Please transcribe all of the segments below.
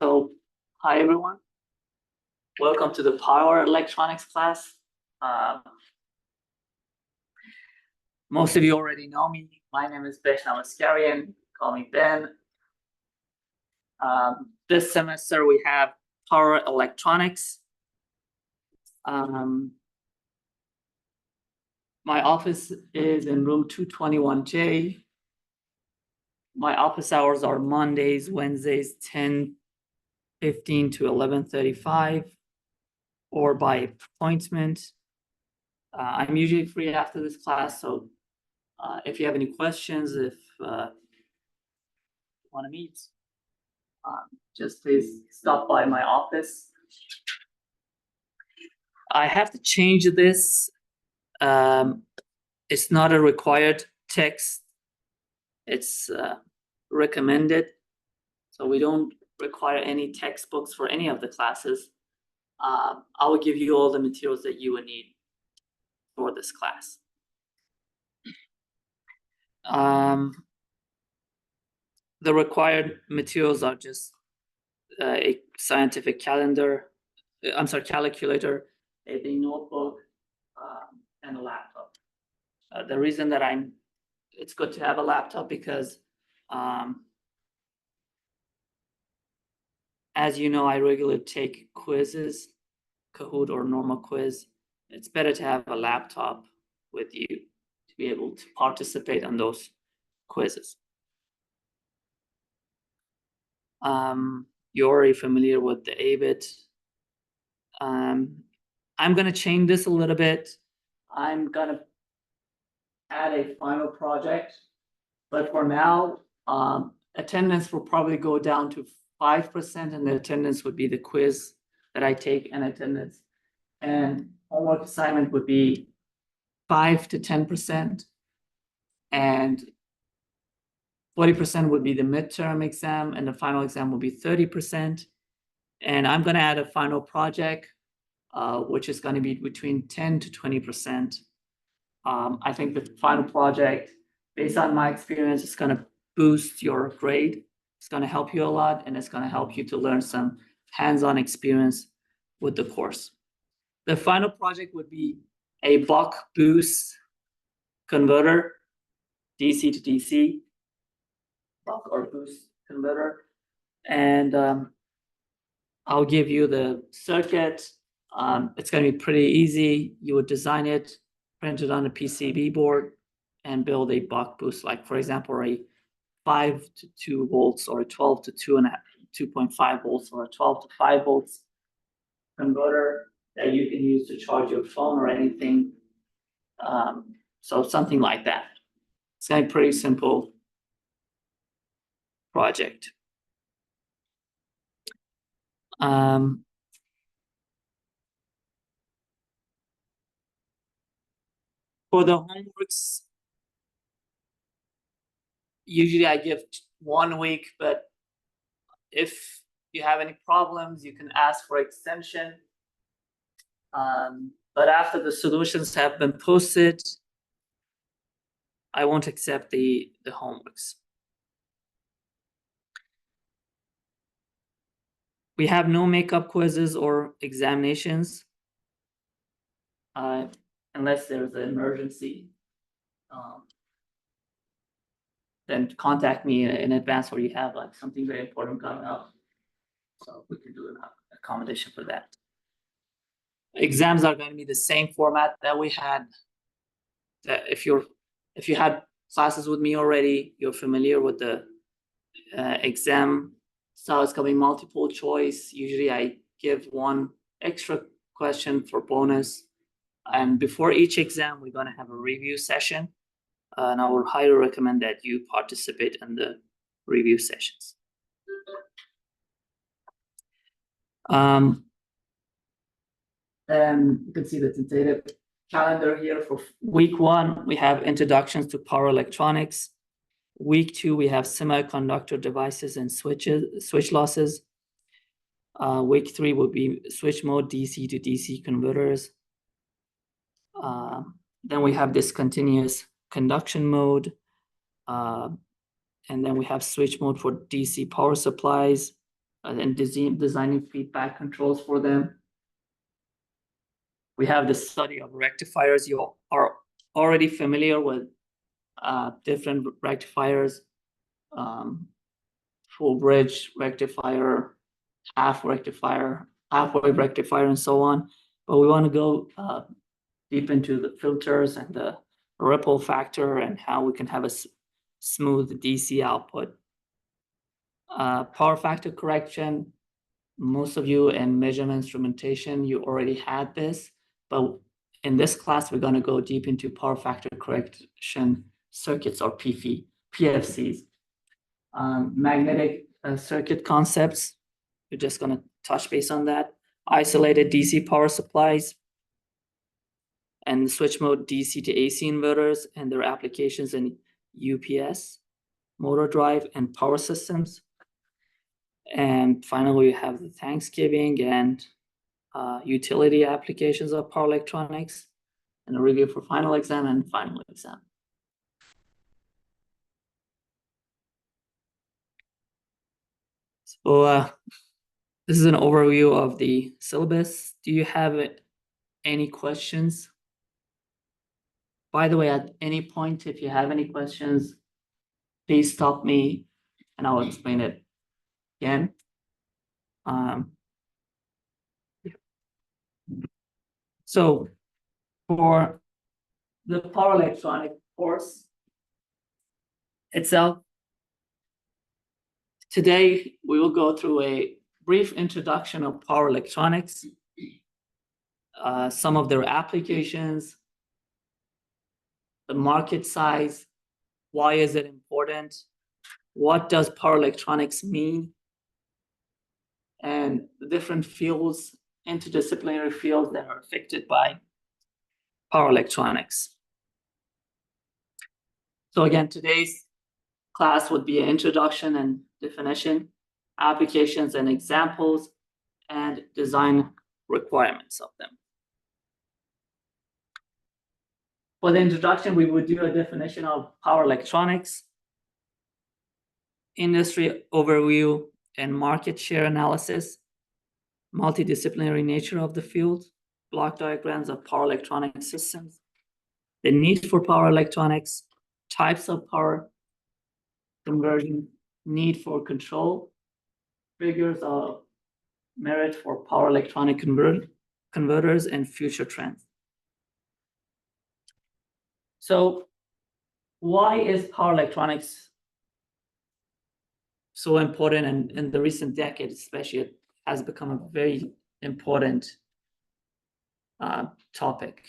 So, hi everyone. Welcome to the power electronics class. Most of you already know me. My name is Ben Namaskarian. Call me Ben. This semester we have power electronics. My office is in room 221J. My office hours are Mondays, Wednesdays, 10:15 to 11:35, or by appointment. I'm usually free after this class, so if you have any questions, if you want to meet, just please stop by my office. I have to change this. It's not a required text. It's recommended. So we don't require any textbooks for any of the classes. I will give you all the materials that you would need for this class. The required materials are just a scientific calculator, a notebook, and a laptop. The reason that it's good to have a laptop because, as you know, I regularly take quizzes, Kahoot or normal quiz. It's better to have a laptop with you to be able to participate on those quizzes. You're already familiar with the ABIT. I'm going to change this a little bit. I'm going to add a final project, but for now, attendance will probably go down to 5%, and the attendance would be the quiz that I take and attendance. And homework assignment would be 5 to 10%, and 40% would be the midterm exam, and the final exam will be 30%. And I'm going to add a final project, which is going to be between 10 to 20%. I think the final project, based on my experience, is going to boost your grade. It's going to help you a lot, and it's going to help you to learn some hands-on experience with the course. The final project would be a buck boost converter, DC to DC, buck or boost converter. And I'll give you the circuit. It's going to be pretty easy. You would design it, print it on a PCB board, and build a buck boost, like for example, a 5 to 2 volts or a 12 to 2.5 volts or a 12 to 5 volts converter that you can use to charge your phone or anything. So something like that. It's a pretty simple project. For the homeworks, usually I give 1 week, but if you have any problems, you can ask for extension. But after the solutions have been posted, I won't accept the homeworks. We have no makeup quizzes or examinations, unless there's an emergency. Then contact me in advance, or you have like something very important coming up, so we can do an accommodation for that. Exams are going to be the same format that we had. If you had classes with me already, you're familiar with the exam. So it's going to be multiple choice. Usually I give 1 extra question for bonus. And before each exam, we're going to have a review session. And I would highly recommend that you participate in the review sessions. And you can see the tentative calendar here. For week 1, we have introductions to power electronics. Week 2, we have semiconductor devices and switch losses. Week 3 will be switch mode, DC to DC converters. Then we have discontinuous conduction mode. And then we have switch mode for DC power supplies. and designing feedback controls for them. We have the study of rectifiers. You are already familiar with different rectifiers, full bridge rectifier, halfway rectifier, and so on. But we want to go deep into the filters and the ripple factor and how we can have a smooth DC output. Power factor correction, most of you in measurement instrumentation, you already had this, but in this class, we're going to go deep into power factor correction circuits, or PFCs. Magnetic circuit concepts, we're just going to touch base on that. Isolated DC power supplies and switch mode DC to AC inverters and their applications in UPS, motor drive, and power systems. And finally, we have the Thanksgiving and utility applications of power electronics, and a review for final exam and final exam. So this is an overview of the syllabus. Do you have any questions? By the way, at any point, if you have any questions, please stop me and I'll explain it again. So for the power electronic course itself, today we will go through a brief introduction of power electronics, some of their applications, the market size, why is it important, what does power electronics mean, and the different fields, interdisciplinary fields that are affected by power electronics. So again, today's class would be an introduction and definition, applications and examples, and design requirements of them. For the introduction, we would do a definition of power electronics, industry overview and market share analysis, multidisciplinary nature of the field, block diagrams of power electronic systems, the need for power electronics, types of power conversion, need for control, figures of merit for power electronic converters, and future trends. So why is power electronics so important? And in the recent decade, especially, it has become a very important topic.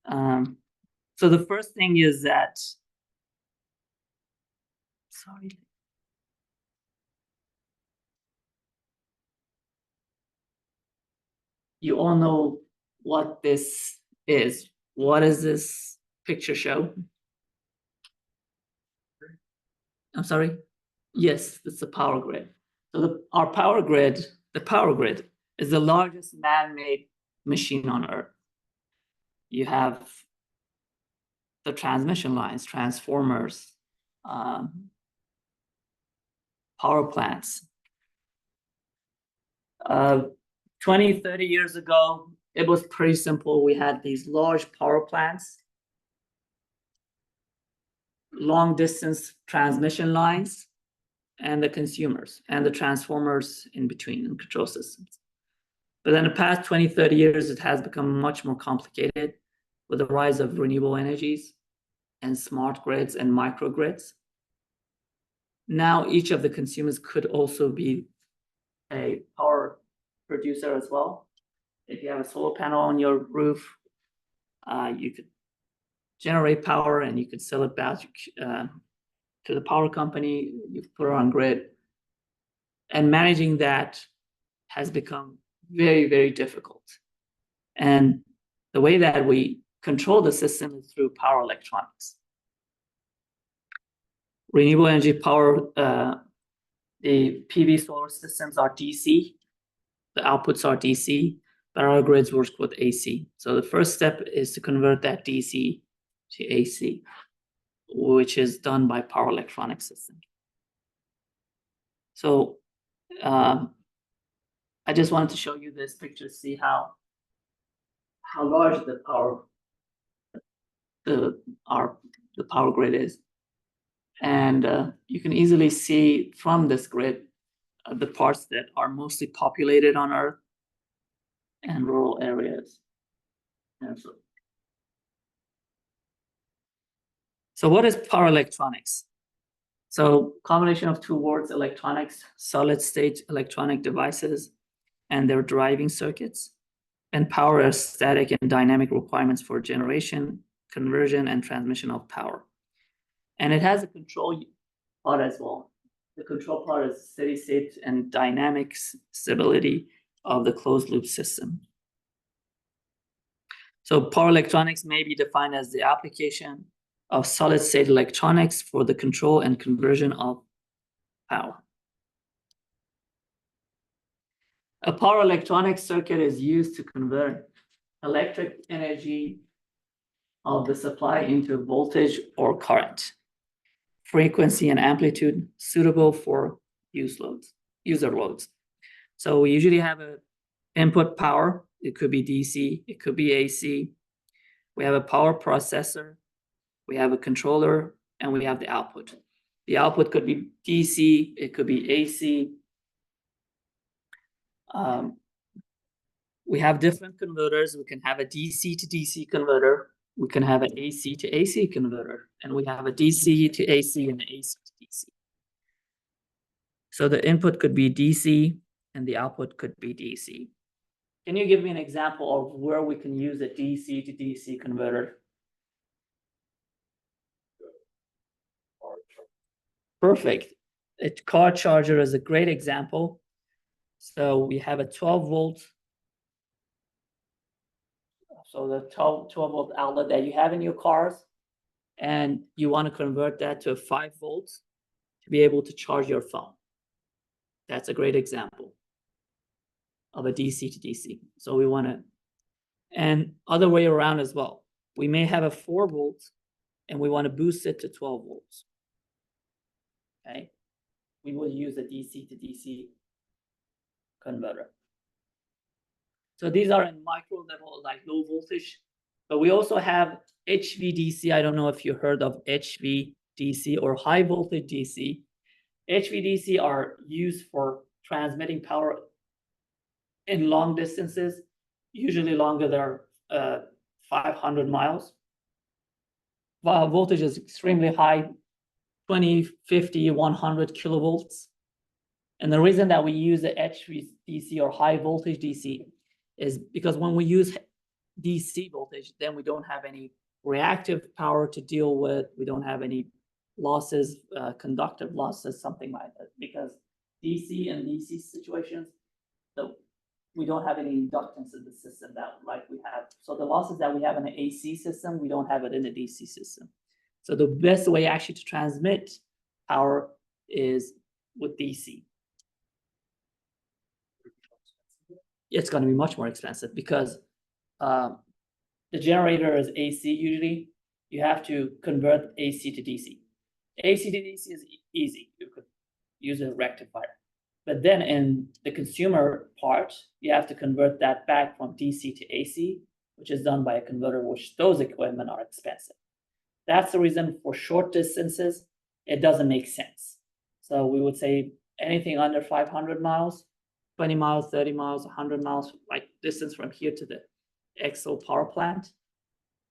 So the first thing is that, you all know what this is. What does this picture show? I'm sorry? Yes, it's the power grid. So our power grid, the power grid, is the largest man-made machine on Earth. You have the transmission lines, transformers, power plants. 20, 30 years ago, it was pretty simple. We had these large power plants, long distance transmission lines, and the consumers and the transformers in between and control systems. But in the past 20, 30 years, it has become much more complicated with the rise of renewable energies and smart grids and microgrids. Now, each of the consumers could also be a power producer as well. If you have a solar panel on your roof, you could generate power and you could sell it back to the power company. You put it on grid. And managing that has become very, very difficult. And the way that we control the system is through power electronics. Renewable energy power, the PV solar systems are DC. The outputs are DC, but our grids work with AC. So the first step is to convert that DC to AC, which is done by power electronic system. So I just wanted to show you this picture to see how large the power grid is. And you can easily see from this grid the parts that are mostly populated on Earth and rural areas. And so what is power electronics? So combination of two words, electronics, solid state electronic devices and their driving circuits, and power as static and dynamic requirements for generation, conversion, and transmission of power. And it has a control part as well. The control part is steady state and dynamic stability of the closed loop system. So power electronics may be defined as the application of solid state electronics for the control and conversion of power. A power electronic circuit is used to convert electric energy of the supply into voltage or current, frequency and amplitude suitable for user loads. So we usually have an input power. It could be DC, it could be AC. We have a power processor, we have a controller, and we have the output. The output could be DC, it could be AC. We have different converters. We can have a DC to DC converter. We can have an AC to AC converter, and we have a DC to AC and an AC to DC. So the input could be DC and the output could be DC. Can you give me an example of where we can use a DC to DC converter? Perfect. A car charger is a great example. So we have a 12 volt. So the 12 volt outlet that you have in your cars, and you want to convert that to 5 volts to be able to charge your phone. That's a great example of a DC to DC. So we want to, and other way around as well. We may have a 4 volts and we want to boost it to 12 volts. Okay, we will use a DC to DC converter. So these are in micro level, like low voltage, but we also have HVDC. I don't know if you heard of HVDC or high voltage DC. HVDC are used for transmitting power in long distances, usually longer than 500 miles. Voltage is extremely high, 20, 50, 100 kilovolts. And the reason that we use the HVDC or high voltage DC is because when we use DC voltage, then we don't have any reactive power to deal with. We don't have any losses, conductive losses, something like that. Because DC and DC situations, we don't have any inductance in the system that like we have. So the losses that we have in the AC system, we don't have it in the DC system. So the best way actually to transmit power is with DC. It's going to be much more expensive because the generator is AC usually. You have to convert AC to DC. AC to DC is easy. You could use a rectifier. But then in the consumer part, you have to convert that back from DC to AC, which is done by a converter, which those equipment are expensive. That's the reason for short distances, it doesn't make sense. So we would say anything under 500 miles, 20 miles, 30 miles, 100 miles, like distance from here to the Xcel power plant,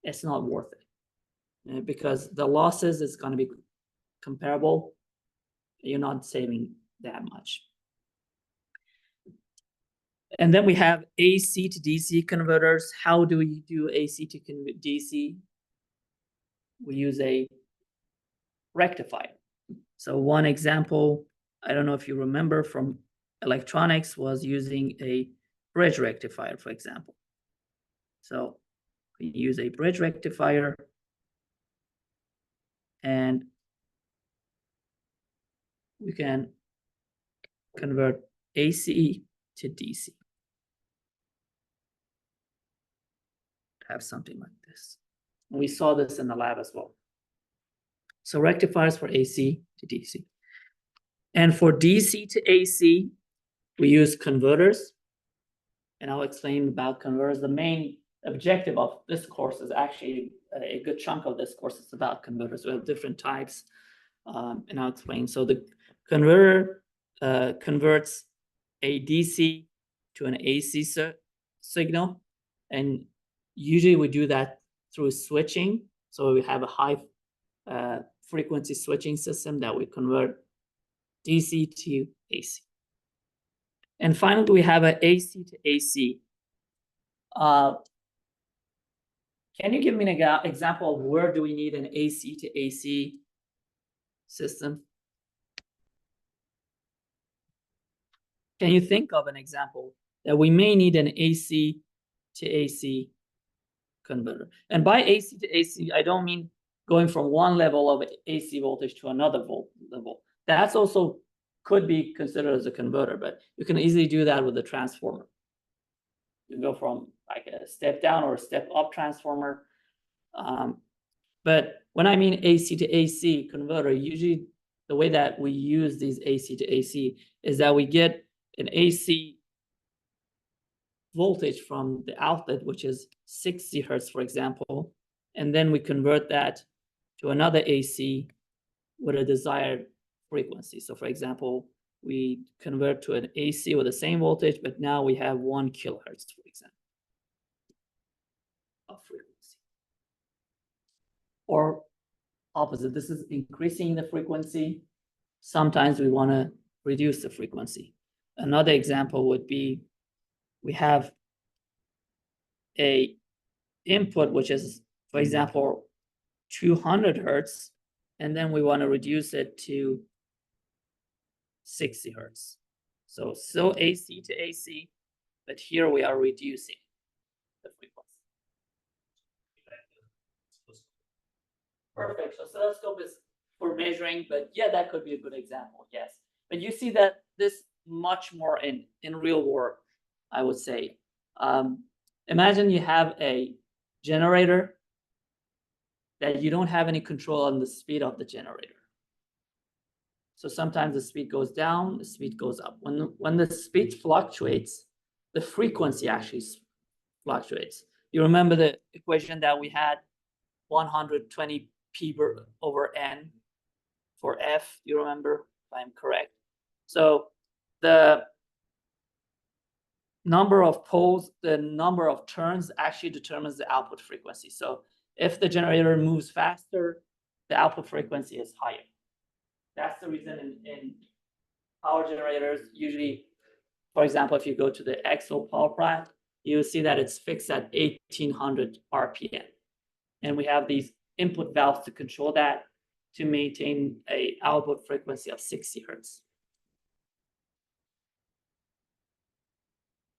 it's not worth it. Because the losses is going to be comparable. You're not saving that much. And then we have AC to DC converters. How do we do AC to DC? We use a rectifier. So one example, I don't know if you remember from electronics, was using a bridge rectifier, for example. So we use a bridge rectifier and we can convert AC to DC. Have something like this. We saw this in the lab as well. So rectifiers for AC to DC. And for DC to AC, we use converters. And I'll explain about converters. The main objective of this course is actually a good chunk of this course is about converters. We have different types, and I'll explain. So the converter converts a DC to an AC signal, and usually we do that through switching. So we have a high frequency switching system that we convert DC to AC. And finally, we have an AC to AC. Can you give me an example of where do we need an AC to AC system? Can you think of an example that we may need an AC to AC converter? And by AC to AC, I don't mean going from one level of AC voltage to another level. That's also could be considered as a converter, but you can easily do that with a transformer. You can go from like a step down or a step up transformer. But when I mean AC to AC converter, usually the way that we use these AC to AC is that we get an AC voltage from the outlet, which is 60 hertz, for example, and then we convert that to another AC with a desired frequency. So for example, we convert to an AC with the same voltage, but now we have 1 kilohertz, for example, of frequency. Or opposite, this is increasing the frequency. Sometimes we want to reduce the frequency. Another example would be we have a input which is, for example, 200 hertz, and then we want to reduce it to 60 hertz. So still AC to AC, but here we are reducing the frequency. Perfect. So oscilloscope is for measuring, but yeah, that could be a good example. Yes, but you see that this much more in real world, I would say. Imagine you have a generator that you don't have any control on the speed of the generator. So sometimes the speed goes down, the speed goes up. When the speed fluctuates, the frequency actually fluctuates. You remember the equation that we had, 120 P over N for F, you remember, if I'm correct. So the number of poles, the number of turns actually determines the output frequency. So if the generator moves faster, the output frequency is higher. That's the reason in power generators, usually, for example, if you go to the Exel power plant, you see that it's fixed at 1800 RPM. And we have these input valves to control that to maintain an output frequency of 60 hertz.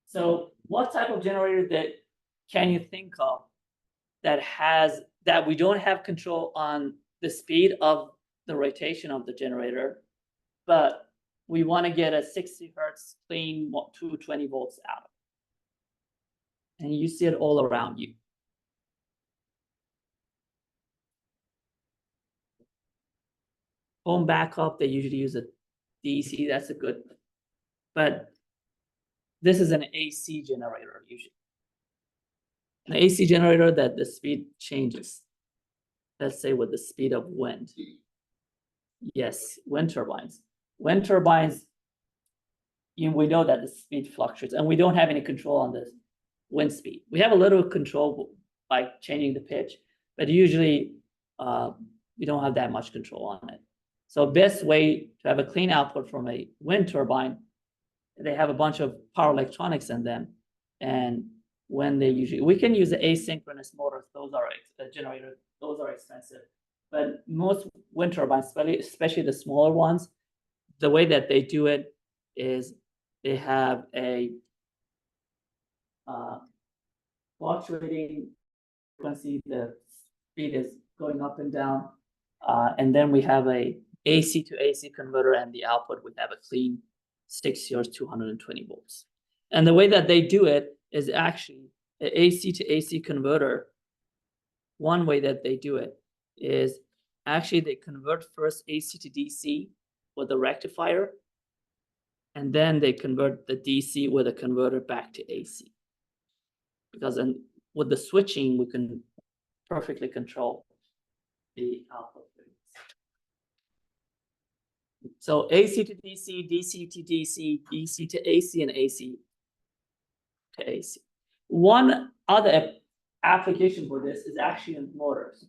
So what type of generator that can you think of that we don't have control on the speed of the rotation of the generator, but we want to get a 60 hertz clean 220 volts out? And you see it all around you. Home backup, they usually use a DC, that's a good, but this is an AC generator usually. An AC generator that the speed changes, let's say with the speed of wind. Yes, wind turbines. Wind turbines, we know that the speed fluctuates, and we don't have any control on the wind speed. We have a little control by changing the pitch, but usually we don't have that much control on it. So best way to have a clean output from a wind turbine, they have a bunch of power electronics in them, and when they we can use the asynchronous motors, those are generators, those are expensive. But most wind turbines, especially the smaller ones, the way that they do it is they have a fluctuating frequency, the speed is going up and down, and then we have a AC to AC converter, and the output would have a clean 60 or 220 volts. And the way that they do it is actually an AC to AC converter. One way that they do it is actually they convert first AC to DC with a rectifier, and then they convert the DC with a converter back to AC. Because then with the switching, we can perfectly control the output. So AC to DC, DC to DC, DC to AC, and AC to AC. One other application for this is actually in motors.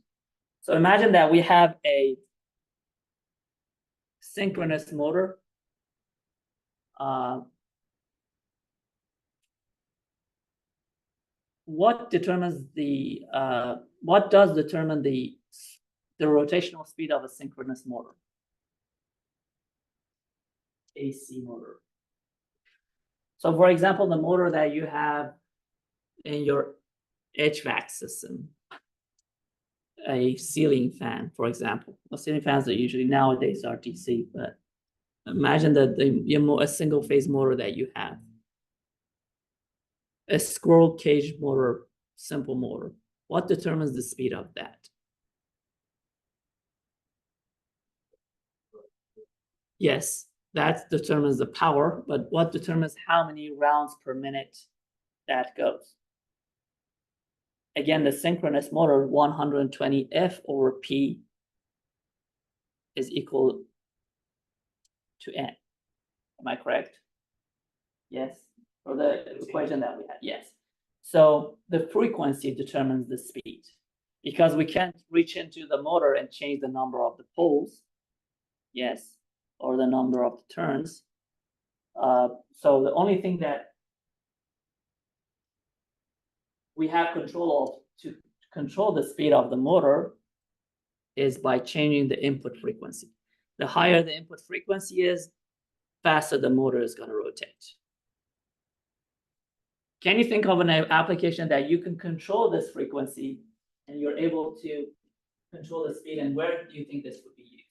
So imagine that we have a synchronous motor. What determines the what does determine the rotational speed of a synchronous motor? AC motor. So for example, the motor that you have in your HVAC system, a ceiling fan, for example. Well, ceiling fans are usually nowadays are DC, but imagine that a single phase motor that you have. A squirrel cage motor, simple motor. What determines the speed of that? Yes, that determines the power, but what determines how many rounds per minute that goes? Again, the synchronous motor, 120 F over P is equal to N. Am I correct? Yes, for the equation that we had, yes. So the frequency determines the speed, because we can't reach into the motor and change the number of the poles, yes, or the number of the turns. So the only thing that we have control of to control the speed of the motor is by changing the input frequency. The higher the input frequency is, faster the motor is going to rotate. Can you think of an application that you can control this frequency and you're able to control the speed, and where do you think this would be used?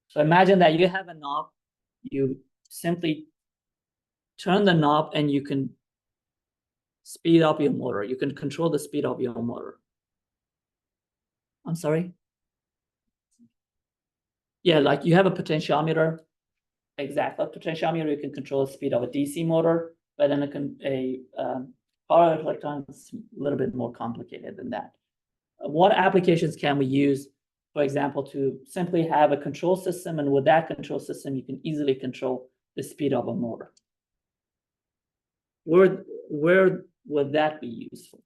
So imagine that you have a knob, you simply turn the knob and you can speed up your motor. You can control the speed of your motor. I'm sorry? Yeah, like you have a potentiometer. Exactly, a potentiometer, you can control the speed of a DC motor, but then a power electronic is a little bit more complicated than that. What applications can we use, for example, to simply have a control system, and with that control system, you can easily control the speed of a motor? Where would that be useful?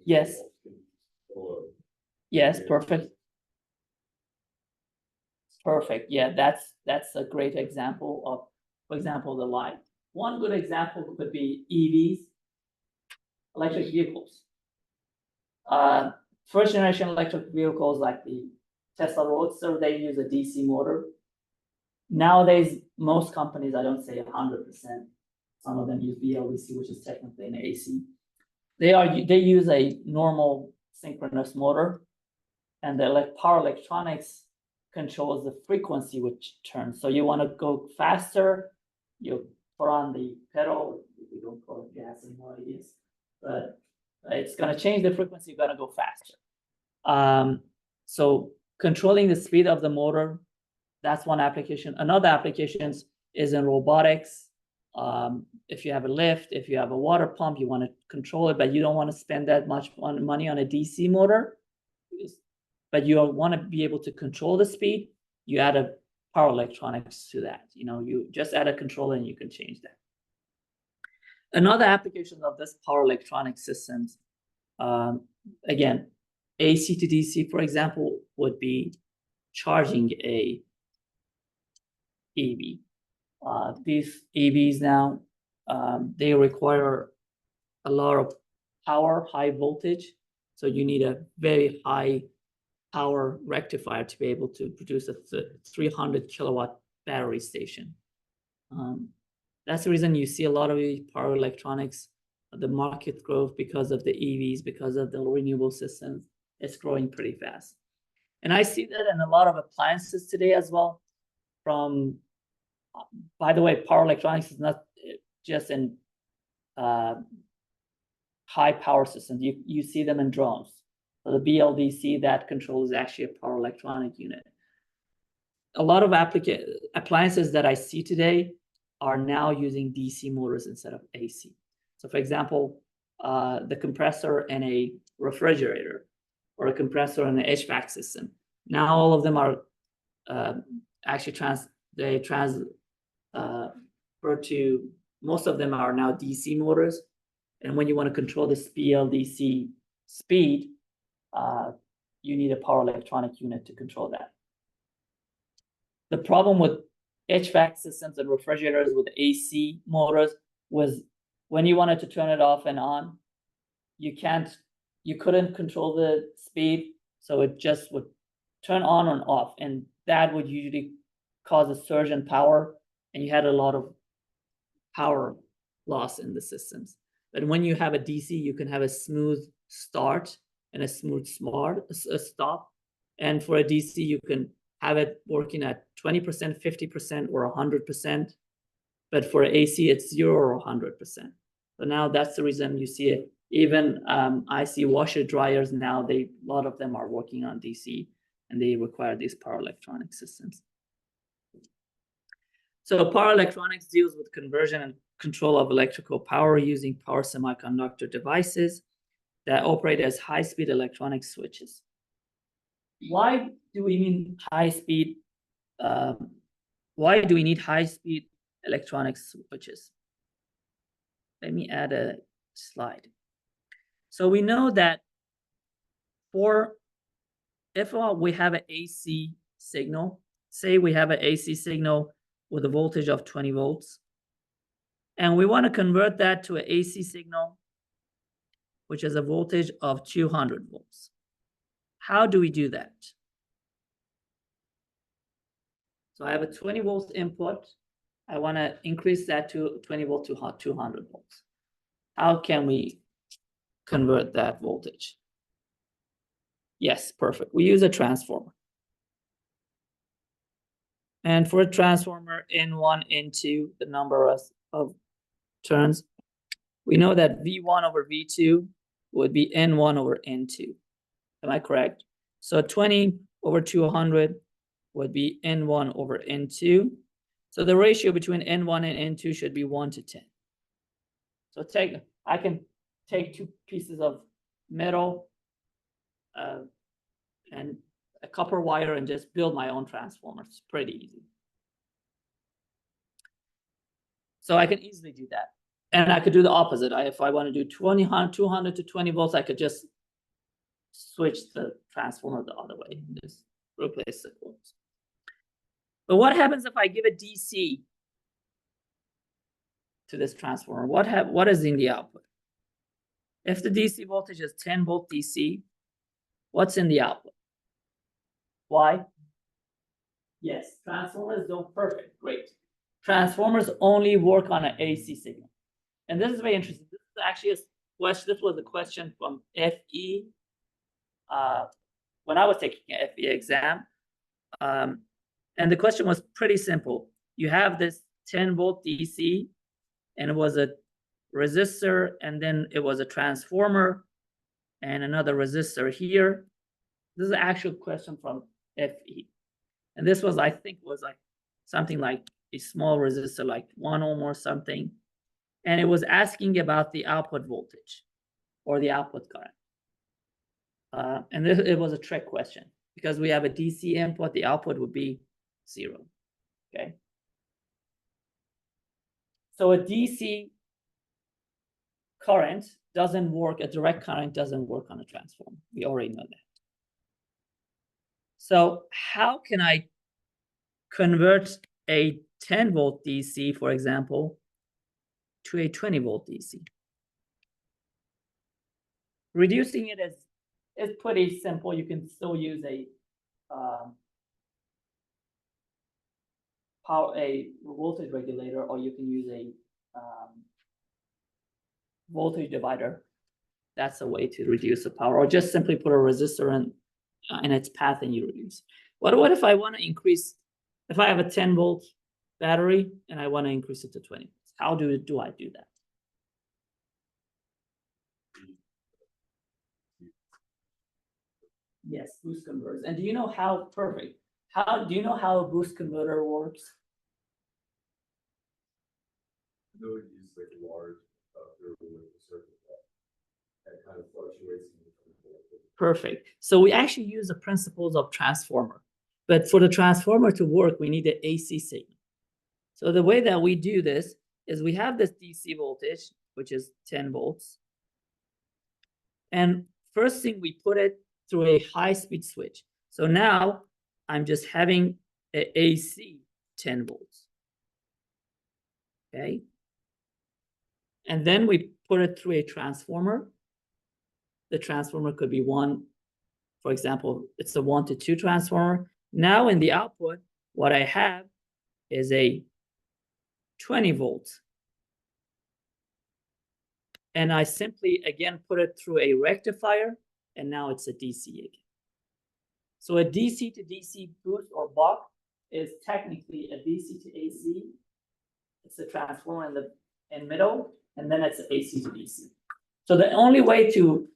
Yes. Yes, perfect. Perfect. Yeah, that's a great example of, for example, the light. One good example could be EVs, electric vehicles. First generation electric vehicles like the Tesla Roadster, they use a DC motor. Nowadays, most companies, I don't say 100%, some of them use BLDC, which is technically an AC. They use a normal synchronous motor, and the power electronics controls the frequency which turns. So you want to go faster, you put on the pedal. We don't call it gas anymore, I guess, but it's going to change the frequency. You're going to go faster. So controlling the speed of the motor, that's one application. Another application is in robotics. If you have a lift, if you have a water pump, you want to control it, but you don't want to spend that much money on a DC motor, but you want to be able to control the speed. You add a power electronics to that. You just add a controller and you can change that. Another application of this power electronic systems, again, AC to DC, for example, would be charging a EV. These EVs now, they require a lot of power, high voltage. So you need a very high power rectifier to be able to produce a 300 kilowatt battery station. That's the reason you see a lot of power electronics, the market growth because of the EVs, because of the renewable systems, it's growing pretty fast. And I see that in a lot of appliances today as well. By the way, power electronics is not just in high power systems. You see them in drones. So the BLDC, that control is actually a power electronic unit. A lot of appliances that I see today are now using DC motors instead of AC. So for example, the compressor in a refrigerator or a compressor in an HVAC system. Now all of them are actually most of them are now DC motors. And when you want to control this BLDC speed, you need a power electronic unit to control that. The problem with HVAC systems and refrigerators with AC motors was when you wanted to turn it off and on, you couldn't control the speed, so it just would turn on and off, and that would usually cause a surge in power, and you had a lot of power loss in the systems. But when you have a DC, you can have a smooth start and a smooth stop. And for a DC, you can have it working at 20%, 50%, or 100%. But for AC, it's 0 or 100%. So now that's the reason you see it. Even I see washer dryers now, a lot of them are working on DC, and they require these power electronic systems. So power electronics deals with conversion and control of electrical power using power semiconductor devices that operate as high-speed electronic switches. Why do we mean high-speed? Why do we need high-speed electronic switches? Let me add a slide. So we know that if we have an AC signal, say we have an AC signal with a voltage of 20 volts, and we want to convert that to an AC signal, which is a voltage of 200 volts. How do we do that? So I have a 20 volts input. I want to increase that to 20 volt to 200 volts. How can we convert that voltage? Yes, perfect. We use a transformer. And for a transformer, N1, N2, the number of turns, we know that V1 over V2 would be N1 over N2. Am I correct? So 20 over 200 would be N1 over N2. So the ratio between N1 and N2 should be 1 to 10. So I can take two pieces of metal and a copper wire and just build my own transformer. It's pretty easy. So I can easily do that. And I could do the opposite. If I want to do 200 to 20 volts, I could just switch the transformer the other way, just replace the coils. But what happens if I give a DC to this transformer? What is in the output? If the DC voltage is 10 volt DC, what's in the output? Why? Yes, transformers don't perfect. Great. Transformers only work on an AC signal. And this is very interesting. This is actually a question. This was a question from FE when I was taking an FE exam. And the question was pretty simple. You have this 10 volt DC, and it was a resistor, and then it was a transformer, and another resistor here. This is an actual question from FE. And this was, I think, was like something like a small resistor, like 1 ohm or something. And it was asking about the output voltage or the output current. And it was a trick question because we have a DC input, the output would be 0. Okay. So a DC current doesn't work, a direct current doesn't work on a transformer. We already know that. So how can I convert a 10 volt DC, for example, to a 20 volt DC? Reducing it is pretty simple. You can still use a voltage regulator, or you can use a voltage divider. That's a way to reduce the power, or just simply put a resistor in its path and you reduce. What if I want to increase? If I have a 10 volt battery and I want to increase it to 20 volts, How do I do that? Yes, boost converters. And do you know how perfect? How do you know how a boost converter works? They would use like a large circuit that kind of fluctuates. Perfect. So we actually use the principles of transformer. But for the transformer to work, we need an AC signal. So the way that we do this is we have this DC voltage, which is 10 volts. And first thing, we put it through a high-speed switch. So now I'm just having an AC 10 volts. Okay. And then we put it through a transformer. The transformer could be one, for example, it's a 1 to 2 transformer. Now in the output, what I have is a 20 volts. And I simply, again, put it through a rectifier, and now it's a DC again. So a DC to DC boost or buck is technically a DC to AC. It's a transformer in the middle, and then it's AC to DC. So the only way to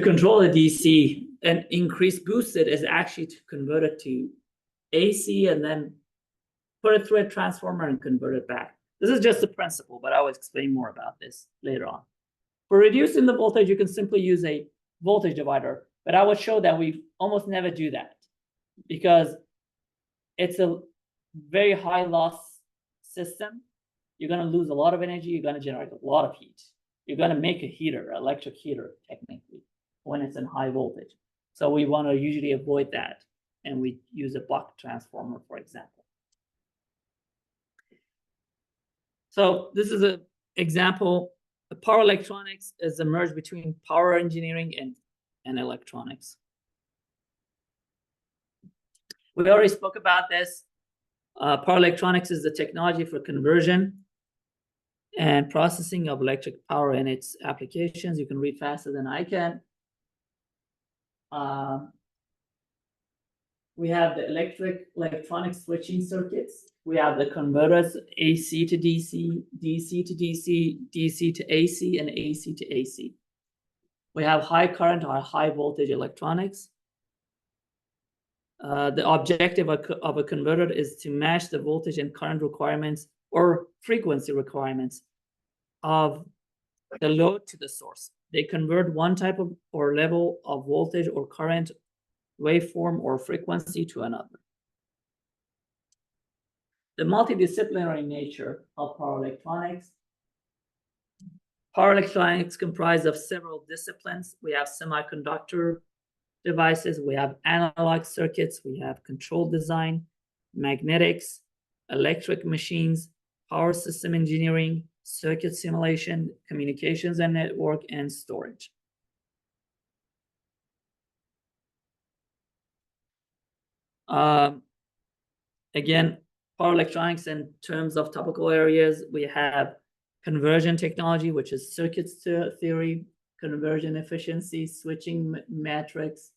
control the DC and increase boosted is actually to convert it to AC and then put it through a transformer and convert it back. This is just the principle, but I will explain more about this later on. For reducing the voltage, you can simply use a voltage divider, but I would show that we almost never do that because it's a very high loss system. You're going to lose a lot of energy. You're going to generate a lot of heat. You're going to make a heater, electric heater, technically, when it's in high voltage. So we want to usually avoid that. And we use a buck transformer, for example. So this is an example. The power electronics is a merge between power engineering and electronics. We already spoke about this. Power electronics is the technology for conversion and processing of electric power and its applications. You can read faster than I can. We have the electronic switching circuits. We have the converters, AC to DC, DC to DC, DC to AC, and AC to AC. We have high current or high voltage electronics. The objective of a converter is to match the voltage and current requirements or frequency requirements of the load to the source. They convert one type of or level of voltage or current, waveform, or frequency to another. The multidisciplinary nature of power electronics. Power electronics comprise of several disciplines. We have semiconductor devices, we have analog circuits, we have control design, magnetics, electric machines, power system engineering, circuit simulation, communications and network, and storage. Again, power electronics in terms of topical areas, we have conversion technology, which is circuits theory, conversion efficiency, switching matrix,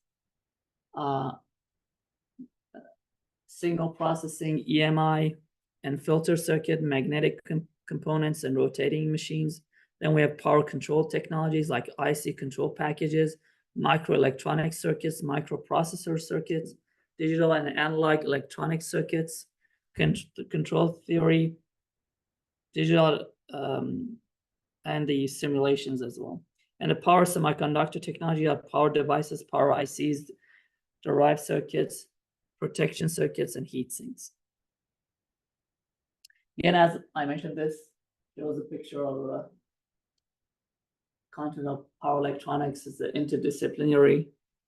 signal processing, EMI, and filter circuit, magnetic components, and rotating machines. Then we have power control technologies like IC control packages, microelectronic circuits, microprocessor circuits, digital and analog electronic circuits, control theory, digital, and the simulations as well. And the power semiconductor technology are power devices, power ICs, derived circuits, protection circuits, and heat sinks. Again, as I mentioned, this shows a picture of the content of power electronics. Is an interdisciplinary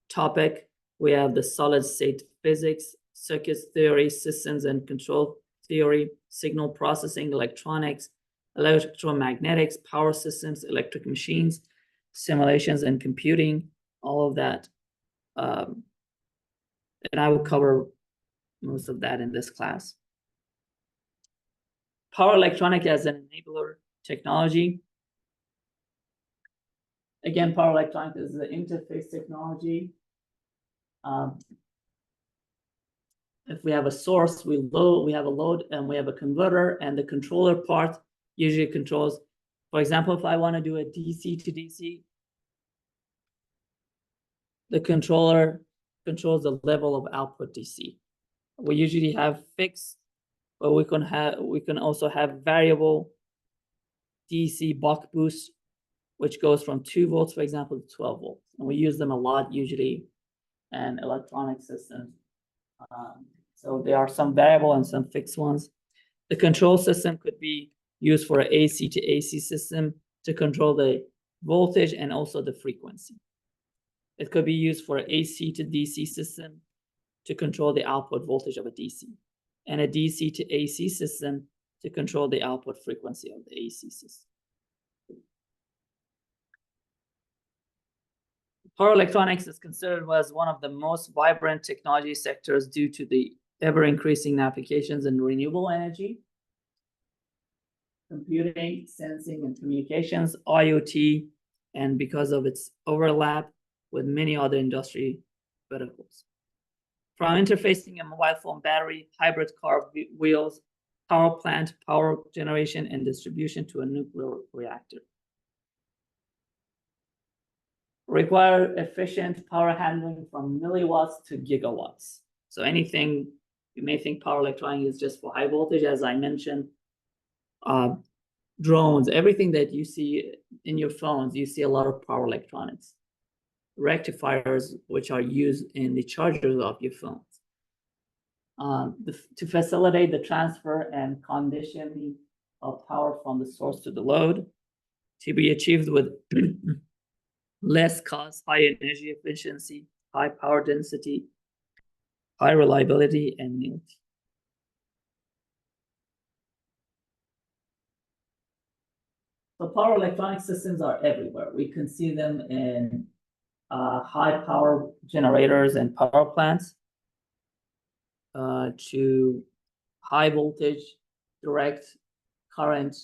topic. We have the solid state physics, circuits theory, systems and control theory, signal processing, electronics, electromagnetics, power systems, electric machines, simulations and computing, all of that. And I will cover most of that in this class. Power electronic as an enabler technology. Again, power electronic is the interface technology. if we have a source, we have a load, and we have a converter, and the controller part usually controls. For example, if I want to do a DC to DC, the controller controls the level of output DC. We usually have fixed, but we can also have variable DC buck boost, which goes from 2 volts, for example, to 12 volts. And we use them a lot usually in electronic systems. So there are some variable and some fixed ones. The control system could be used for an AC to AC system to control the voltage and also the frequency. It could be used for an AC to DC system to control the output voltage of a DC, and a DC to AC system to control the output frequency of the AC system. Power electronics is considered as one of the most vibrant technology sectors due to the ever-increasing applications in renewable energy, computing, sensing, and communications, IoT, and because of its overlap with many other industry verticals. From interfacing a mobile phone battery, hybrid car wheels, power plant, power generation, and distribution to a nuclear reactor. Require efficient power handling from milliwatts to gigawatts. So anything you may think power electronics is just for high voltage, as I mentioned, drones, everything that you see in your phones, you see a lot of power electronics. Rectifiers, which are used in the chargers of your phones. To facilitate the transfer and conditioning of power from the source to the load, to be achieved with less cost, high energy efficiency, high power density, high reliability, and yield. So power electronic systems are everywhere. We can see them in high power generators and power plants, to high voltage direct current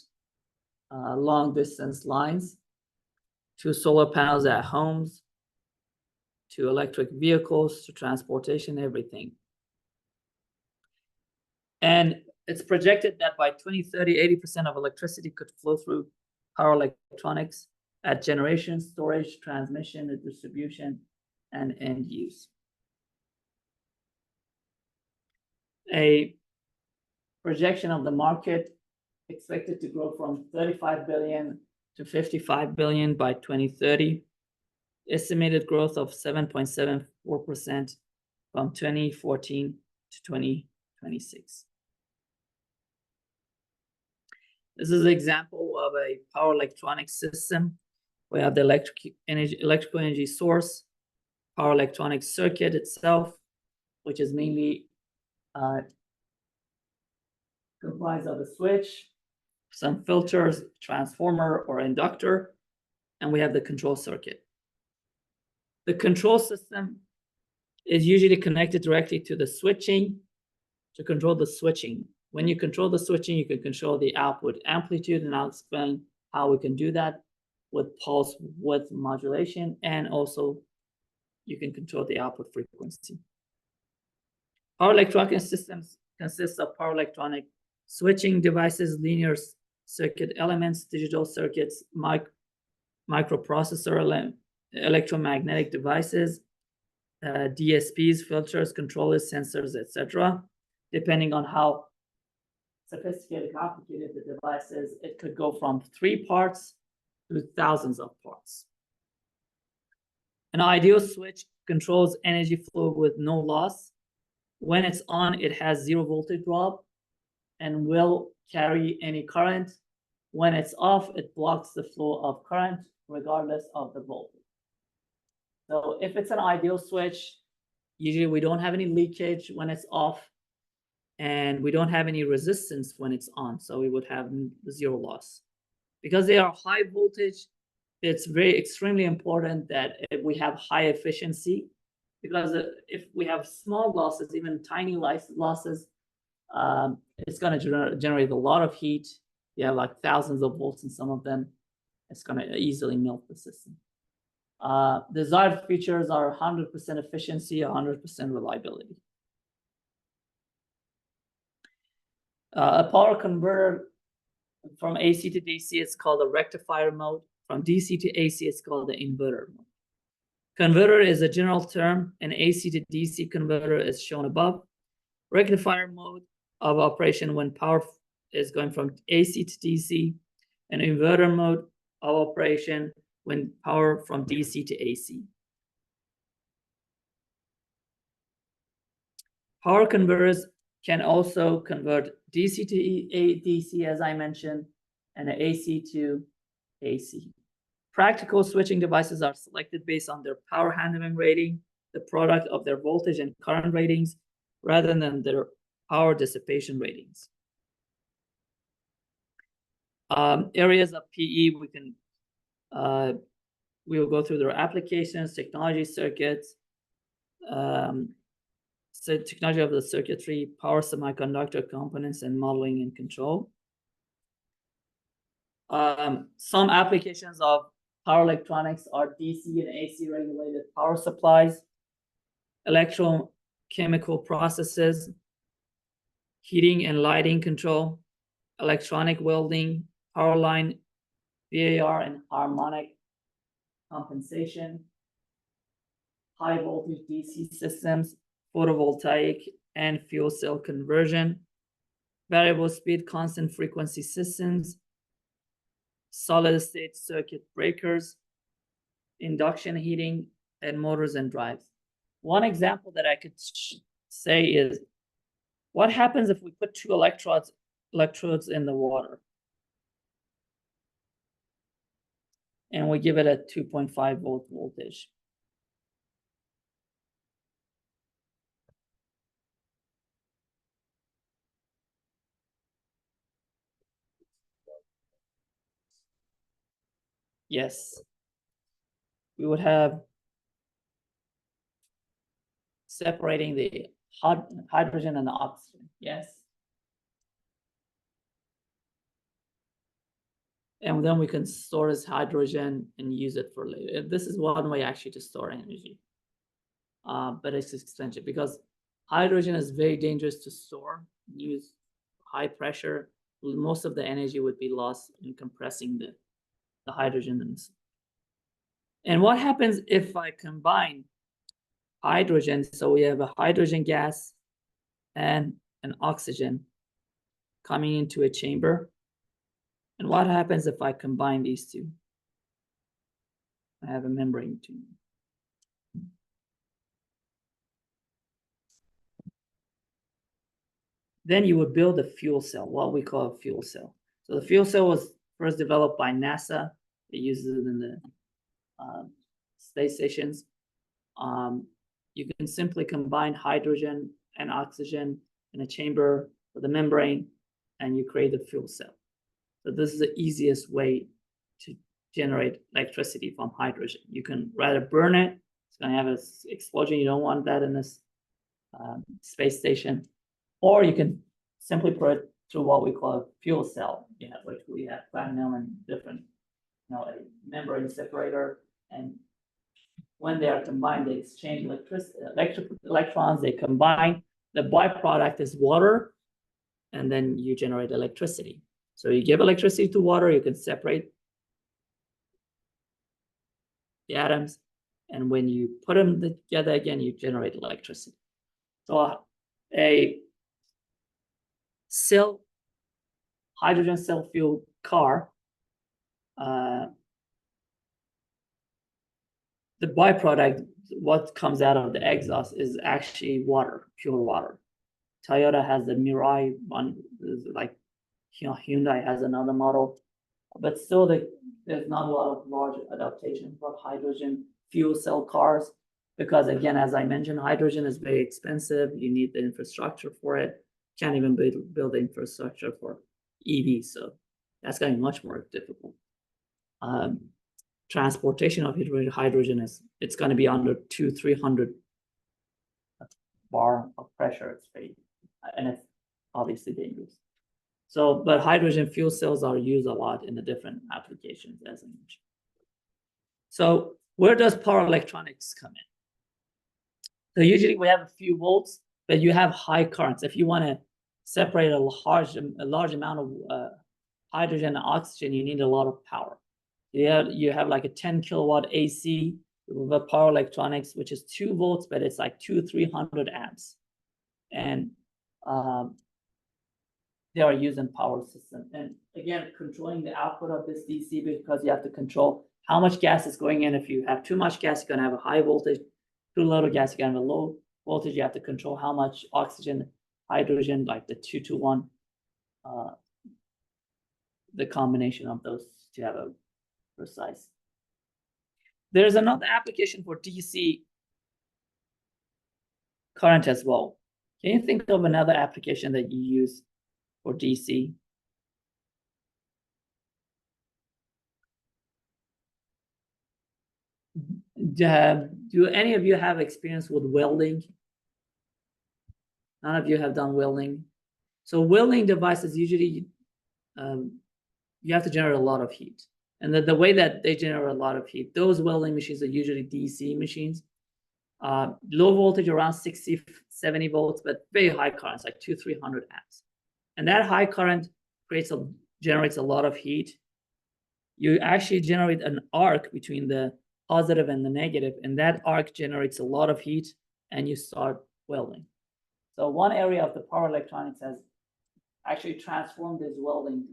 long distance lines, to solar panels at homes, to electric vehicles, to transportation, everything. And it's projected that by 2030, 80% of electricity could flow through power electronics at generation, storage, transmission, and distribution, and end use. A projection of the market expected to grow from 35 billion to 55 billion by 2030. Estimated growth of 7.74% from 2014 to 2026. This is an example of a power electronic system. We have the electrical energy source, power electronic circuit itself, which is mainly comprised of a switch, some filters, transformer or inductor, and we have the control circuit. The control system is usually connected directly to the switching to control the switching. When you control the switching, you can control the output amplitude, and I'll explain how we can do that with pulse width modulation, and also you can control the output frequency. Power electronic systems consist of power electronic switching devices, linear circuit elements, digital circuits, microprocessor, electromagnetic devices, DSPs, filters, controllers, sensors, etc. Depending on how sophisticated, complicated the device is, it could go from 3 parts to thousands of parts. An ideal switch controls energy flow with no loss. When it's on, it has 0 voltage drop and will carry any current. When it's off, it blocks the flow of current regardless of the voltage. So if it's an ideal switch, usually we don't have any leakage when it's off, and we don't have any resistance when it's on, so we would have 0 loss. Because they are high voltage, it's extremely important that we have high efficiency, because if we have small losses, even tiny losses, it's going to generate a lot of heat. You have like thousands of volts in some of them. It's going to easily melt the system. Desired features are 100% efficiency, 100% reliability. A power converter from AC to DC is called a rectifier mode. From DC to AC, it's called the inverter mode. Converter is a general term. An AC to DC converter is shown above. Rectifier mode of operation when power is going from AC to DC. And inverter mode of operation when power from DC to AC. Power converters can also convert DC to DC, as I mentioned, and AC to AC. Practical switching devices are selected based on their power handling rating, the product of their voltage and current ratings, rather than their power dissipation ratings. Areas of PE, we will go through their applications, technology circuits, so technology of the circuitry, power semiconductor components, and modeling and control. Some applications of power electronics are DC and AC regulated power supplies, electrochemical processes, heating and lighting control, electronic welding, power line, VAR and harmonic compensation, high voltage DC systems, photovoltaic and fuel cell conversion, variable speed constant frequency systems, solid state circuit breakers, induction heating, and motors and drives. One example that I could say is, what happens if we put two electrodes in the water and we give it a 2.5 volt voltage? Yes, we would have separating the hydrogen and the oxygen. Yes. And then we can store this hydrogen and use it for later. This is one way actually to store energy. But it's expensive because hydrogen is very dangerous to store. Use high pressure. Most of the energy would be lost in compressing the hydrogen. And what happens if I combine hydrogen? So we have a hydrogen gas and an oxygen coming into a chamber. And what happens if I combine these two? I have a membrane between them. Then you would build a fuel cell, what we call a fuel cell. So the fuel cell was first developed by NASA. They use it in the space stations. You can simply combine hydrogen and oxygen in a chamber with a membrane, and you create a fuel cell. So this is the easiest way to generate electricity from hydrogen. You can rather burn it, it's going to have an explosion. You don't want that in this space station. Or you can simply put it through what we call a fuel cell, which we have platinum and different, a membrane separator. And when they are combined, they exchange electrons, they combine. The byproduct is water, and then you generate electricity. So you give electricity to water, you can separate the atoms, and when you put them together again, you generate electricity. So a hydrogen cell fuel car, the byproduct, what comes out of the exhaust is actually water, pure water. Toyota has the Mirai one, like Hyundai has another model, but still there's not a lot of large adaptation for hydrogen fuel cell cars, because again, as I mentioned, hydrogen is very expensive. You need the infrastructure for it. Can't even build the infrastructure for EVs, so that's going to be much more difficult. Transportation of hydrogen it's going to be under 200-300 bar of pressure. It's very, and it's obviously dangerous. So, but hydrogen fuel cells are used a lot in the different applications, as I mentioned. So where does power electronics come in? So usually we have a few volts, but you have high currents. If you want to separate a large amount of hydrogen and oxygen, you need a lot of power. You have like a 10 kilowatt AC with a power electronics, which is 2 volts, but it's like 300 amps. And they are using power system. And again, controlling the output of this DC, because you have to control how much gas is going in. If you have too much gas, you're gonna have a high voltage. Too little gas, you're gonna have a low voltage. You have to control how much oxygen, hydrogen, like the 2 to 1, the combination of those to have a precise. There's another application for DC current as well. Can you think of another application that you use for DC? Do any of you have experience with welding? None of you have done welding. So welding devices usually, you have to generate a lot of heat. And the way that they generate a lot of heat, those welding machines are usually DC machines. Low voltage around 60, 70 volts, but very high currents, like 300 amps. And that high current generates a lot of heat. You actually generate an arc between the positive and the negative, and that arc generates a lot of heat, and you start welding. So one area of the power electronics has actually transformed this welding.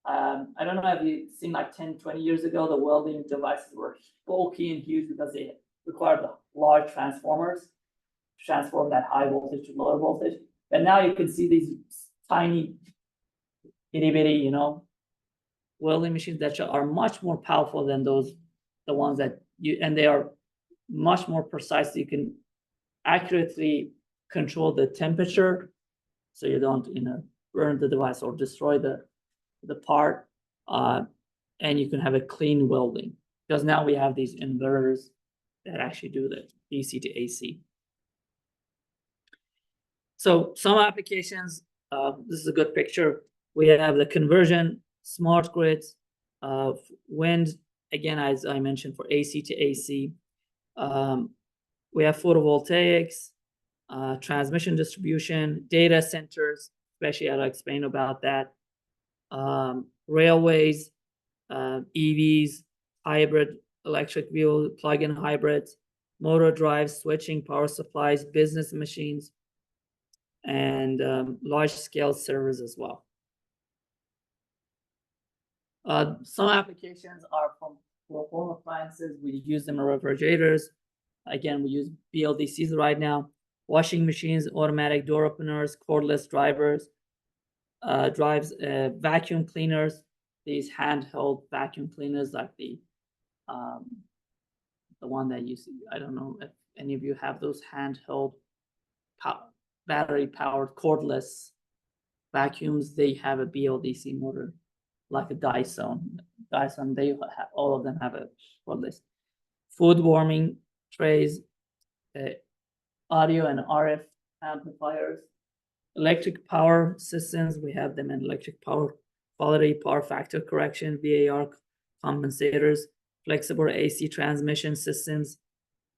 I don't know if you've seen like 10, 20 years ago, the welding devices were bulky and huge because they required large transformers to transform that high voltage to lower voltage. But now you can see these tiny, itty bitty, welding machines that are much more powerful than the ones that and they are much more precise. You can accurately control the temperature, so you don't, burn the device or destroy the part, and you can have a clean welding, because now we have these inverters that actually do the DC to AC. So some applications, this is a good picture. We have the conversion, smart grids, wind, again, as I mentioned, for AC to AC. We have photovoltaics, transmission distribution, data centers, especially I'll explain about that. Railways, EVs, hybrid electric vehicle, plug-in hybrids, motor drives, switching, power supplies, business machines, and large-scale servers as well. Some applications are for home appliances. We use them in refrigerators. Again, we use BLDCs right now. Washing machines, automatic door openers, cordless drives, vacuum cleaners, these handheld vacuum cleaners like the one that you see. I don't know if any of you have those handheld battery-powered cordless vacuums. They have a BLDC motor, like a Dyson. They have, all of them have a cordless. Food warming trays, audio and RF amplifiers, electric power systems. We have them in electric power quality, power factor correction, VAR compensators, flexible AC transmission systems,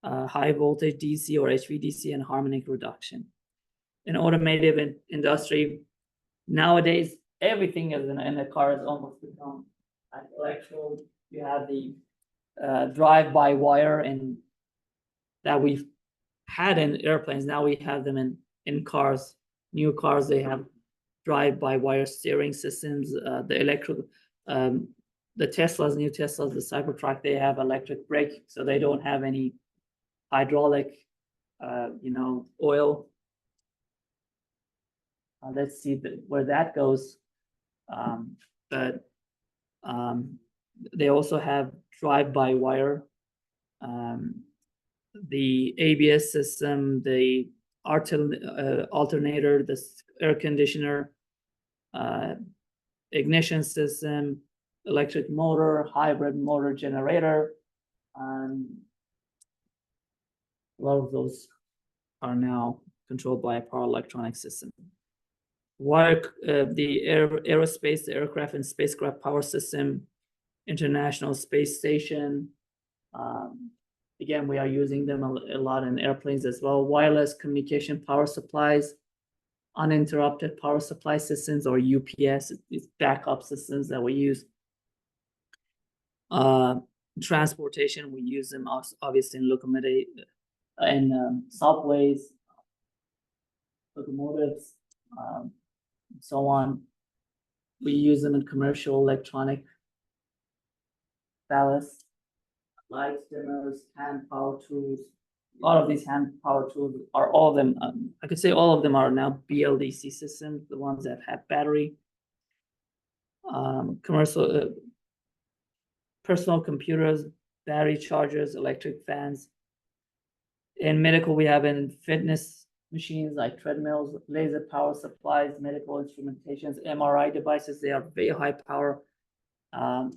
high voltage DC or HVDC, and harmonic reduction. In automotive industry, nowadays, everything is in a car has almost become like electrical. You have the drive-by-wire, and that we've had in airplanes. Now we have them in cars. New cars, they have drive-by-wire steering systems. The electric, the Teslas, new Teslas, the Cybertruck, they have electric brake, so they don't have any hydraulic, oil. Let's see where that goes. But they also have drive-by-wire. The ABS system, the alternator, the air conditioner, ignition system, electric motor, hybrid motor generator. A lot of those are now controlled by a power electronic system. The aerospace, the aircraft and spacecraft power system, International Space Station. Again, we are using them a lot in airplanes as well. Wireless communication power supplies, uninterrupted power supply systems, or UPS, it's backup systems that we use. Transportation, we use them obviously in locomotive, in subways, locomotives, and so on. We use them in commercial electronic ballast, lights, dimmers, hand power tools. A lot of these hand power tools are all of them. I could say all of them are now BLDC systems, the ones that have battery. Commercial, personal computers, battery chargers, electric fans. In medical, we have in fitness machines like treadmills, laser power supplies, medical instrumentations, MRI devices. They are very high power. A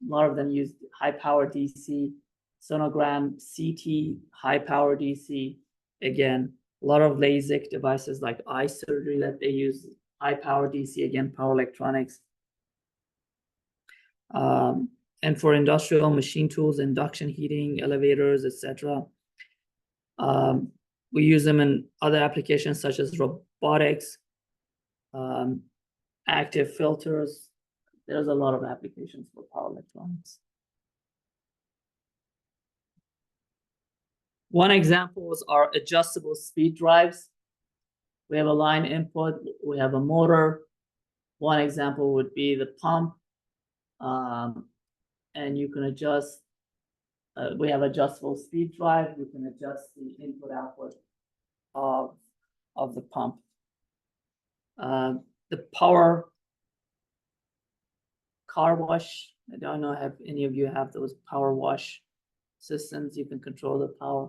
lot of them use high power DC, sonogram, CT, high power DC. Again, a lot of LASIK devices like eye surgery that they use high power DC, again, power electronics. And for industrial machine tools, induction heating, elevators, etc. We use them in other applications such as robotics, active filters. There's a lot of applications for power electronics. One example is our adjustable speed drives. We have a line input, we have a motor. One example would be the pump. And you can adjust, we have adjustable speed drive, you can adjust the input output of the pump. The power car wash, I don't know if any of you have those power wash systems, you can control the power.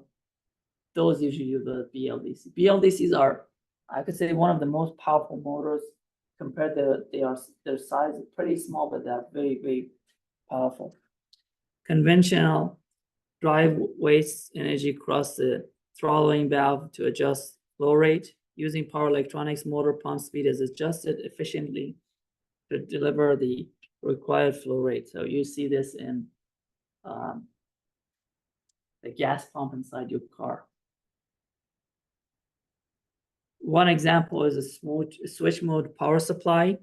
Those usually use the BLDC. BLDCs are, I could say, one of the most powerful motors compared to their size is pretty small, but they're very, very powerful. Conventional drive wastes energy across the throttling valve to adjust flow rate. Using power electronics, motor pump speed is adjusted efficiently to deliver the required flow rate. So you see this in the gas pump inside your car. One example is a switch mode power supply.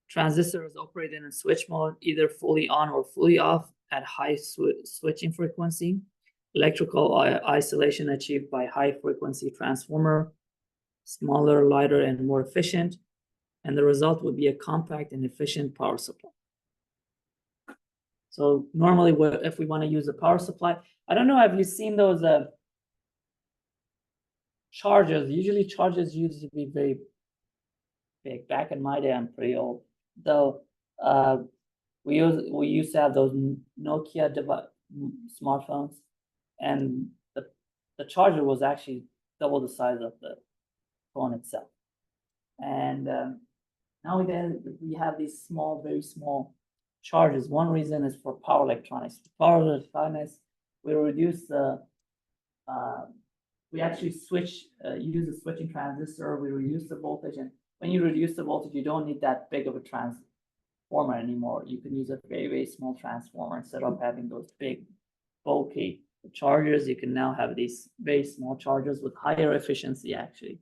Transistor is operated in switch mode, either fully on or fully off at high switching frequency. Electrical isolation achieved by high frequency transformer, smaller, lighter, and more efficient. And the result would be a compact and efficient power supply. So normally, if we want to use a power supply, I don't know, have you seen those chargers? Usually chargers used to be very big. Back in my day, I'm pretty old. Though we used to have those Nokia smartphones, and the charger was actually double the size of the phone itself. And nowadays we have these small, very small chargers. One reason is for power electronics. Power electronics, we reduce the we actually use a switching transistor. We reduce the voltage, and when you reduce the voltage, you don't need that big of a transformer anymore. You can use a very, very small transformer instead of having those big, bulky chargers. You can now have these very small chargers with higher efficiency, actually.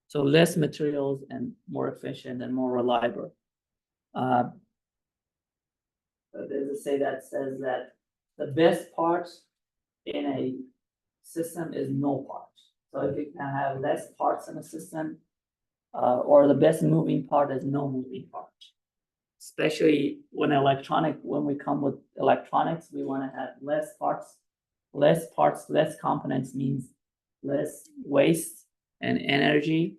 So less materials and more efficient and more reliable. There's a say that says that the best part in a system is no parts. So if you can have less parts in a system, or the best moving part is no moving part. Especially when we come with electronics, we want to have less parts, less components means less waste and energy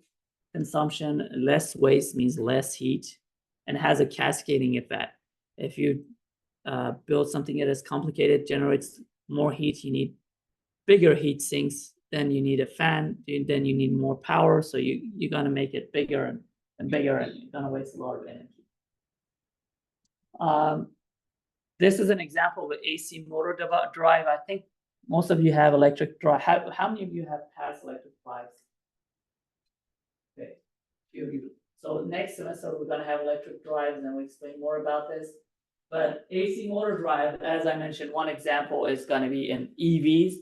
consumption. Less waste means less heat, and has a cascading effect. If you build something that is complicated, generates more heat, you need bigger heat sinks, then you need a fan, then you need more power, so you're going to make it bigger and bigger, and you're going to waste a lot of energy. This is an example of an AC motor drive. I think most of you have electric drive. How many of you have passed electric drives? Okay, few of you. So next semester, we're going to have electric drives, and we'll explain more about this. But AC motor drive, as I mentioned, one example is going to be in EVs.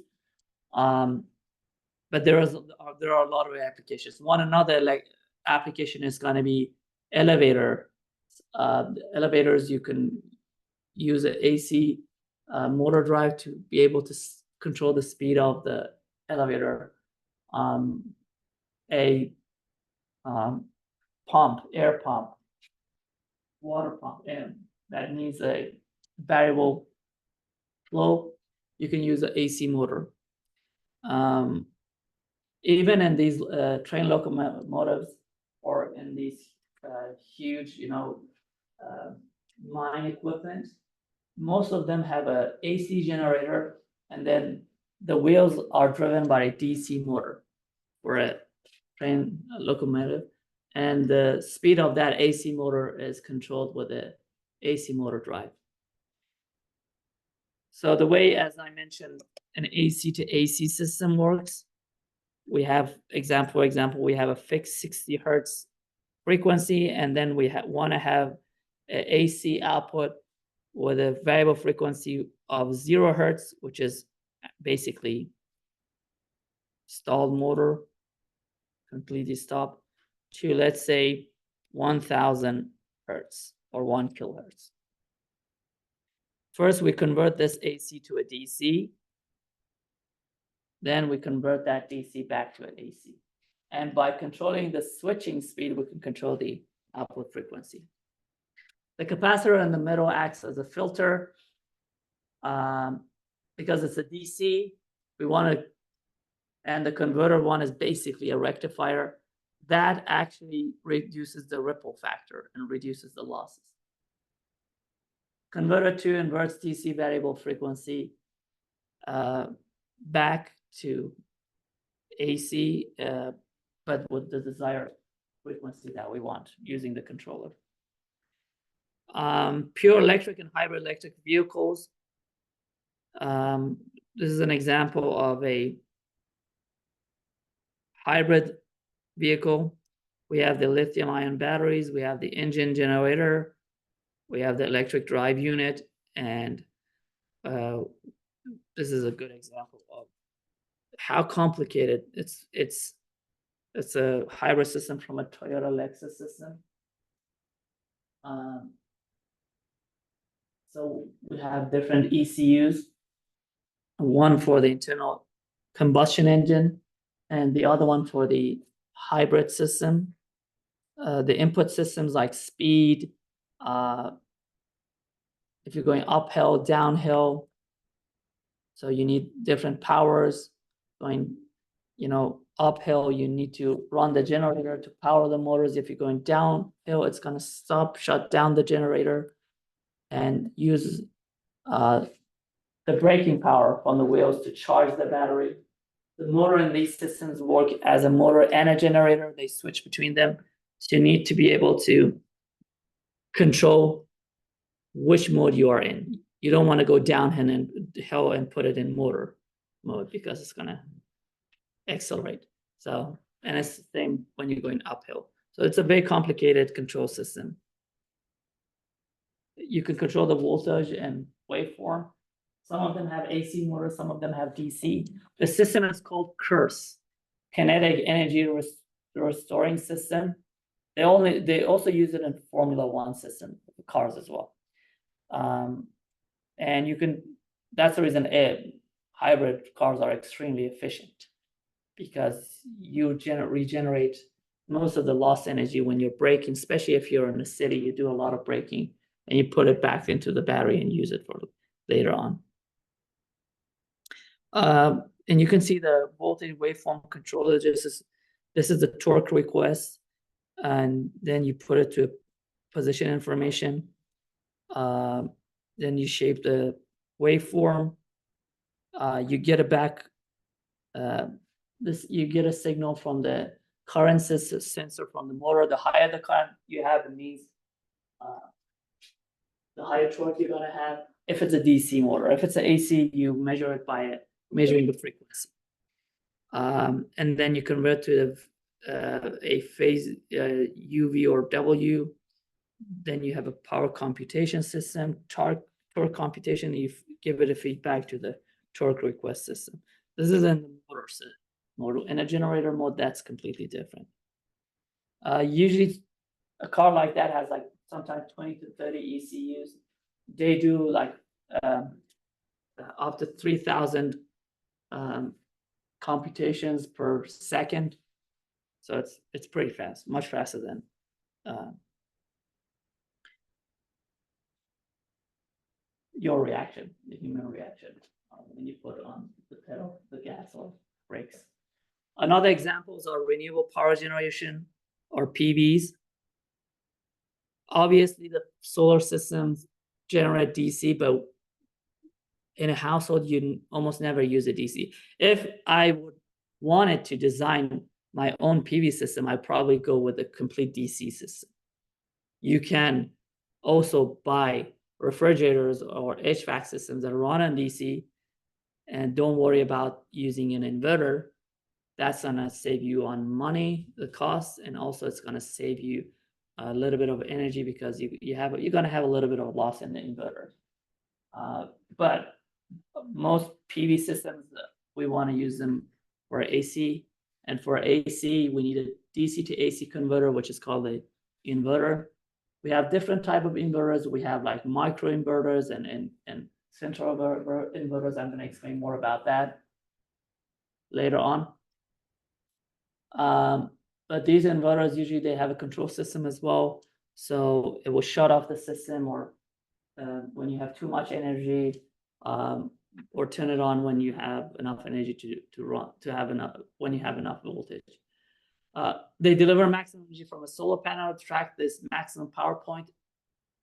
But there are a lot of applications. Another like application is going to be elevator. Elevators, you can use an AC motor drive to be able to control the speed of the elevator. A pump, air pump, water pump, and that needs a variable flow. You can use an AC motor. Even in these train locomotives or in these huge, mine equipment, most of them have a AC generator, and then the wheels are driven by a DC motor for a train locomotive, and the speed of that AC motor is controlled with a AC motor drive. So the way, as I mentioned, an AC to AC system works, we have example, we have a fixed 60 hertz frequency, and then we want to have an AC output with a variable frequency of 0 hertz, which is basically stalled motor, completely stop, to let's say 1000 hertz or 1 kilohertz. First, we convert this AC to a DC. Then we convert that DC back to an AC. And by controlling the switching speed, we can control the output frequency. The capacitor in the middle acts as a filter. Because it's a DC, and the converter one is basically a rectifier. That actually reduces the ripple factor and reduces the losses. Converter 2 inverts DC variable frequency back to AC, but with the desired frequency that we want using the controller. Pure electric and hybrid electric vehicles. This is an example of a hybrid vehicle. We have the lithium-ion batteries, we have the engine generator, we have the electric drive unit, and this is a good example of how complicated it's a hybrid system from a Toyota Lexus system. So we have different ECUs, one for the internal combustion engine and the other one for the hybrid system. The input systems like speed, if you're going uphill, downhill, so you need different powers. Going, uphill, you need to run the generator to power the motors. If you're going downhill, it's going to shut down the generator and use the braking power from the wheels to charge the battery. The motor in these systems work as a motor and a generator. They switch between them. So you need to be able to control which mode you are in. You don't want to go downhill and put it in motor mode because it's going to accelerate. So, and it's the same when you're going uphill. So it's a very complicated control system. You can control the voltage and waveform. Some of them have AC motors, some of them have DC. The system is called KERS, Kinetic Energy Restoring System. They also use it in Formula One system, cars as well. And that's the reason hybrid cars are extremely efficient, because you regenerate most of the lost energy when you're braking, especially if you're in a city, you do a lot of braking and you put it back into the battery and use it for later on. And you can see the voltage waveform controller. This is the torque request, and then you put it to position information. Then you shape the waveform. You get you get a signal from the current sensor from the motor. The higher the current you have, it means the higher torque you're gonna have. If it's a DC motor, if it's an AC, you measure it by measuring the frequency. And then you convert to a phase UV or W. Then you have a power computation system, torque computation. You give it a feedback to the torque request system. This is in the motor mode. In a generator mode, that's completely different. Usually a car like that has like sometimes 20 to 30 ECUs. They do like up to 3,000 computations per second. So it's pretty fast, much faster than your reaction, the human reaction, when you put on the pedal, the gas or brakes. Another examples are renewable power generation or PVs. Obviously, the solar systems generate DC, but in a household, you almost never use a DC. If I would wanted to design my own PV system, I'd probably go with a complete DC system. You can also buy refrigerators or HVAC systems that run on DC and don't worry about using an inverter. That's gonna save you on money, the cost, and also it's gonna save you a little bit of energy because you're gonna have a little bit of loss in the inverter. But most PV systems, we want to use them for AC, and for AC, we need a DC to AC converter, which is called an inverter. We have different type of inverters. We have like micro inverters and central inverters. I'm going to explain more about that later on. But these inverters, usually they have a control system as well. So it will shut off the system or when you have too much energy, or turn it on when you have enough energy to have enough when you have enough voltage. They deliver maximum energy from a solar panel to track this maximum power point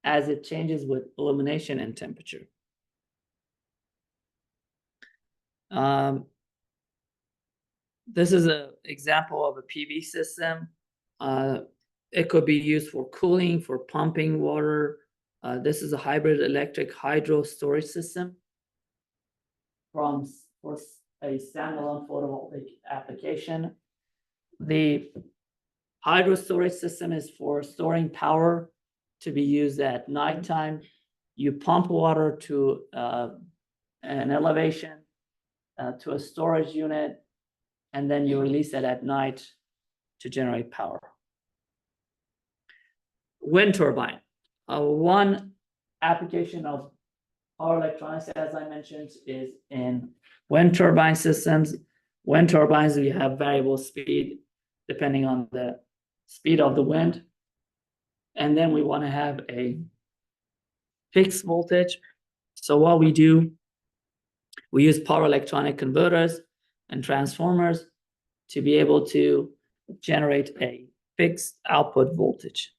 as it changes with illumination and temperature. This is an example of a PV system. It could be used for cooling, for pumping water. This is a hybrid electric hydro storage system for a standalone photovoltaic application. The hydro storage system is for storing power to be used at nighttime. You pump water to an elevation to a storage unit, and then you release it at night to generate power. Wind turbine. One application of power electronics, as I mentioned, is in wind turbine systems. Wind turbines, we have variable speed depending on the speed of the wind. And then we want to have a fixed voltage. So what we do, we use power electronic converters and transformers to be able to generate a fixed output voltage.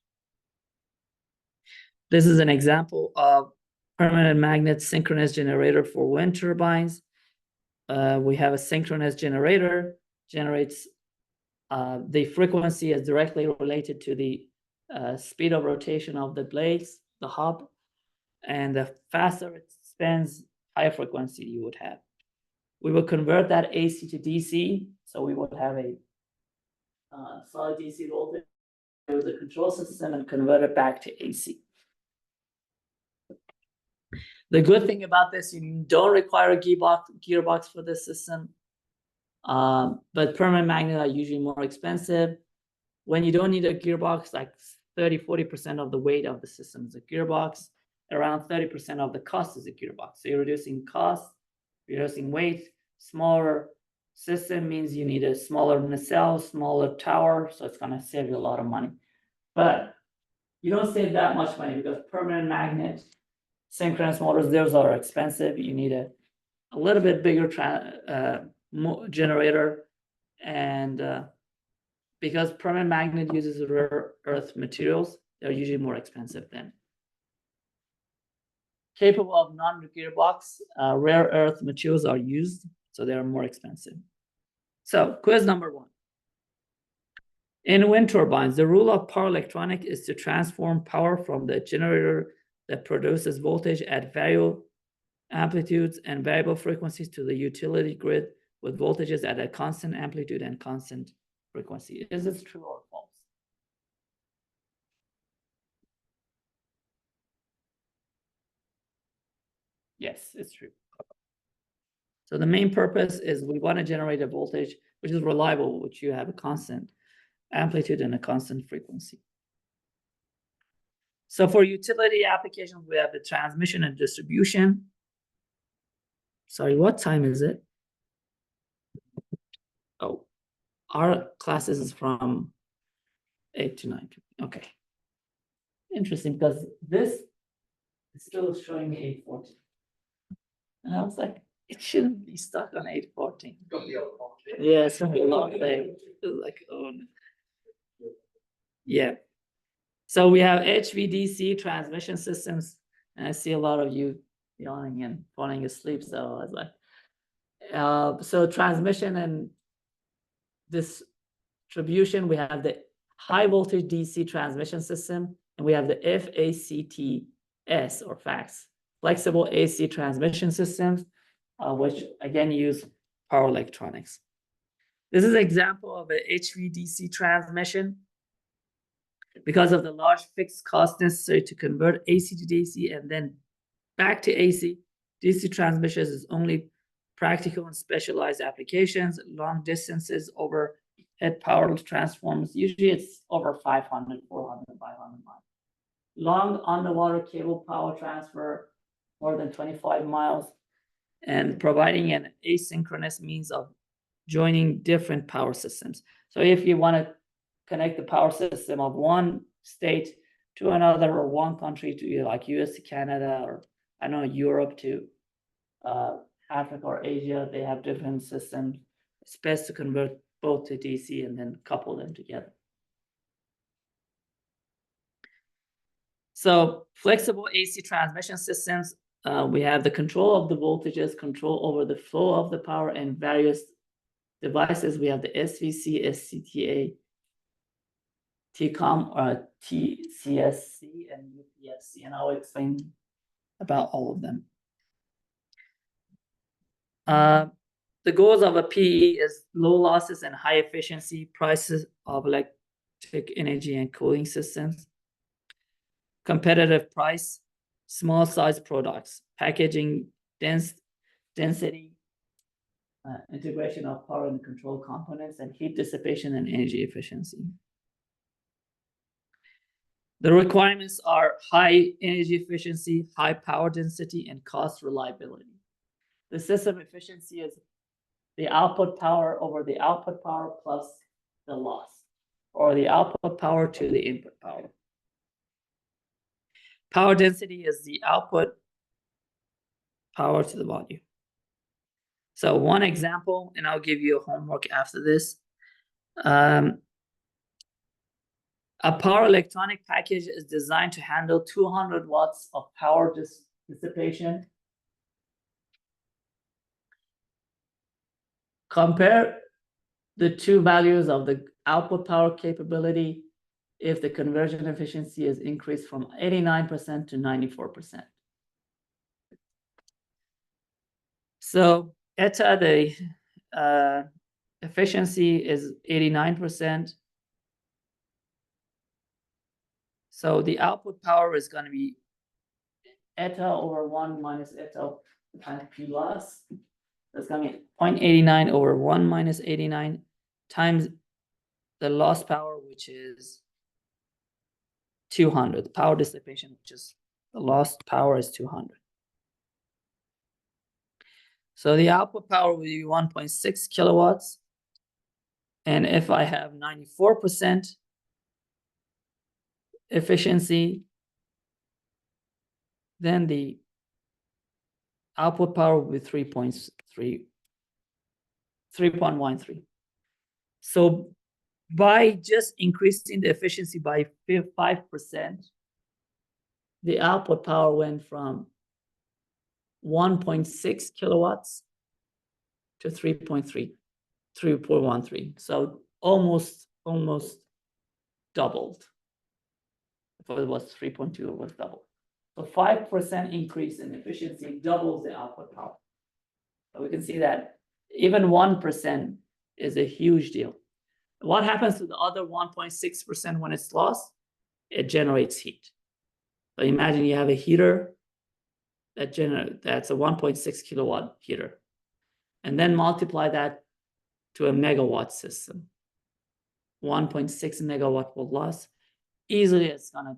This is an example of permanent magnet synchronous generator for wind turbines. We have a synchronous generator, generates the frequency is directly related to the speed of rotation of the blades, the hub, and the faster it spins, higher frequency you would have. We will convert that AC to DC, so we would have a solid DC voltage with the control system and convert it back to AC. The good thing about this, you don't require a gearbox for this system, but permanent magnets are usually more expensive. When you don't need a gearbox, like 30–40% of the weight of the system is a gearbox, around 30% of the cost is a gearbox. So you're reducing cost, reducing weight. Smaller system means you need a smaller nacelle, smaller tower, so it's going to save you a lot of money. But you don't save that much money because permanent magnet synchronous motors, those are expensive. You need a little bit bigger generator, and because permanent magnet uses rare earth materials, they're usually more expensive than. Capable of non-gearbox, rare earth materials are used, so they are more expensive. So quiz number 1. In wind turbines, the rule of power electronic is to transform power from the generator that produces voltage at variable amplitudes and variable frequencies to the utility grid with voltages at a constant amplitude and constant frequency. Is this true or false? Yes, it's true. So the main purpose is we want to generate a voltage which is reliable, which you have a constant amplitude and a constant frequency. So for utility applications, we have the transmission and distribution. Sorry, what time is it? Oh, our classes is from 8 to 9. Okay. Interesting, because this is still showing me 8:14. And I was like, it shouldn't be stuck on 8:14. Yeah, it's gonna be a long day. Like, oh. Yeah. So we have HVDC transmission systems, and I see a lot of you yawning and falling asleep. So I was like, so transmission and distribution, we have the high voltage DC transmission system, and we have the FACTS or FACTS, flexible AC transmission systems, which again use power electronics. This is an example of an HVDC transmission. Because of the large fixed cost necessary to convert AC to DC and then back to AC, DC transmissions is only practical in specialized applications, long distances overhead power transformers. Usually it's over 500, 400, 500 miles. Long underwater cable power transfer, more than 25 miles, and providing an asynchronous means of joining different power systems. So if you want to connect the power system of one state to another, or one country to like US to Canada, or I don't know, Europe to Africa or Asia, they have different systems. It's best to convert both to DC and then couple them together. So flexible AC transmission systems, we have the control of the voltages, control over the flow of the power, and various devices. We have the SVC, SCTA, TCOM, TCSC, and UPSC, and I'll explain about all of them. The goals of a PE is low losses and high efficiency, prices of electric energy and cooling systems, competitive price, small size products, packaging density, integration of power and control components, and heat dissipation and energy efficiency. The requirements are high energy efficiency, high power density, and cost reliability. The system efficiency is the output power over the output power plus the loss, or the output power to the input power. Power density is the output power to the volume. So one example, and I'll give you a homework after this. A power electronic package is designed to handle 200 watts of power dissipation. Compare the two values of the output power capability if the conversion efficiency is increased from 89% to 94%. So ETA, the efficiency is 89%. So the output power is going to be ETA over 1 minus ETA times P loss. That's going to be 0.89 over 1 minus 89 times the loss power, which is 200. The power dissipation, which is the lost power, is 200. So the output power will be 1.6 kilowatts. And if I have 94% efficiency, then the output power will be 3.13. So by just increasing the efficiency by 5%, the output power went from 1.6 kilowatts to 3.13. So almost doubled. If it was 3.2, it was double. So 5% increase in efficiency doubles the output power. So we can see that even 1% is a huge deal. What happens to the other 1.6% when it's lost? It generates heat. So imagine you have a heater that's a 1.6 kilowatt heater. and then multiply that to a megawatt system. 1.6 megawatt will loss. Easily it's gonna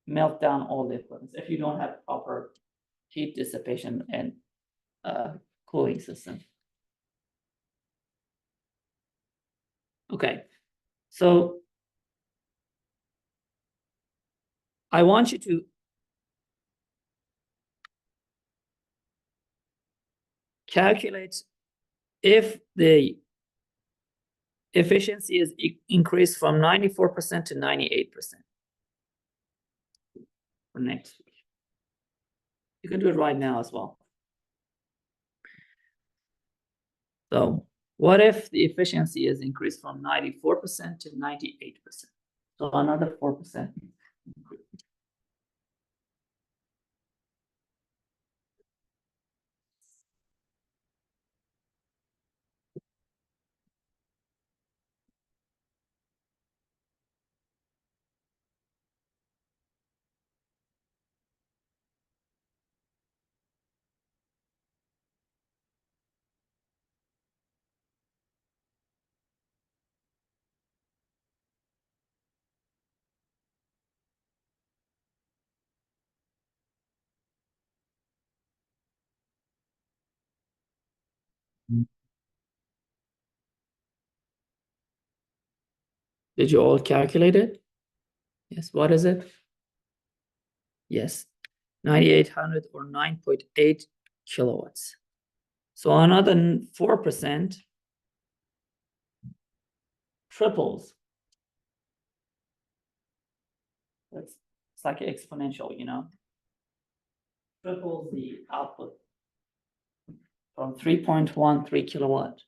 melt down all the equipment if you don't have proper heat dissipation and cooling system. Okay, so I want you to calculate if the efficiency is increased from 94% to 98% for next week. You can do it right now as well. So what if the efficiency is increased from 94% to 98%? So another 4%. Did you all calculate it? Yes, what is it? Yes, 9,800 or 9.8 kilowatts. So another 4% triples. It's like exponential, you know? Triples the output from 3.13 kilowatt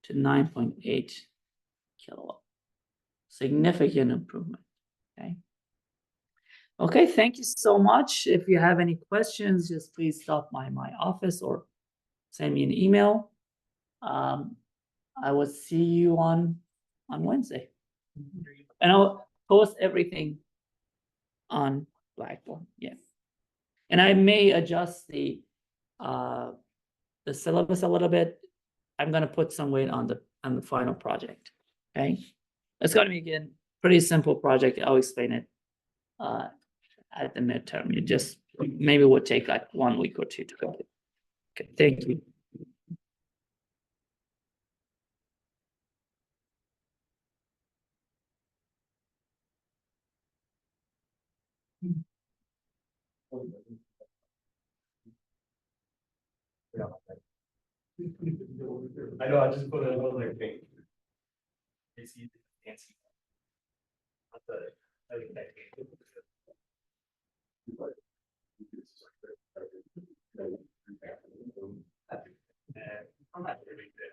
to 9.8 kilowatt. Significant improvement, okay? Okay, thank you so much. If you have any questions, just please stop by my office or send me an email. I will see you on Wednesday. And I'll post everything on Blackboard, yes. And I may adjust the syllabus a little bit. I'm gonna put some weight on the final project, okay? It's gonna be, again, pretty simple project. I'll explain it at the midterm. You just maybe would take like 1 week or 2 to complete. Okay, thank you. I know, I just put it on their thing. It's easy, fancy. Not the- I think that game. I'm not really good.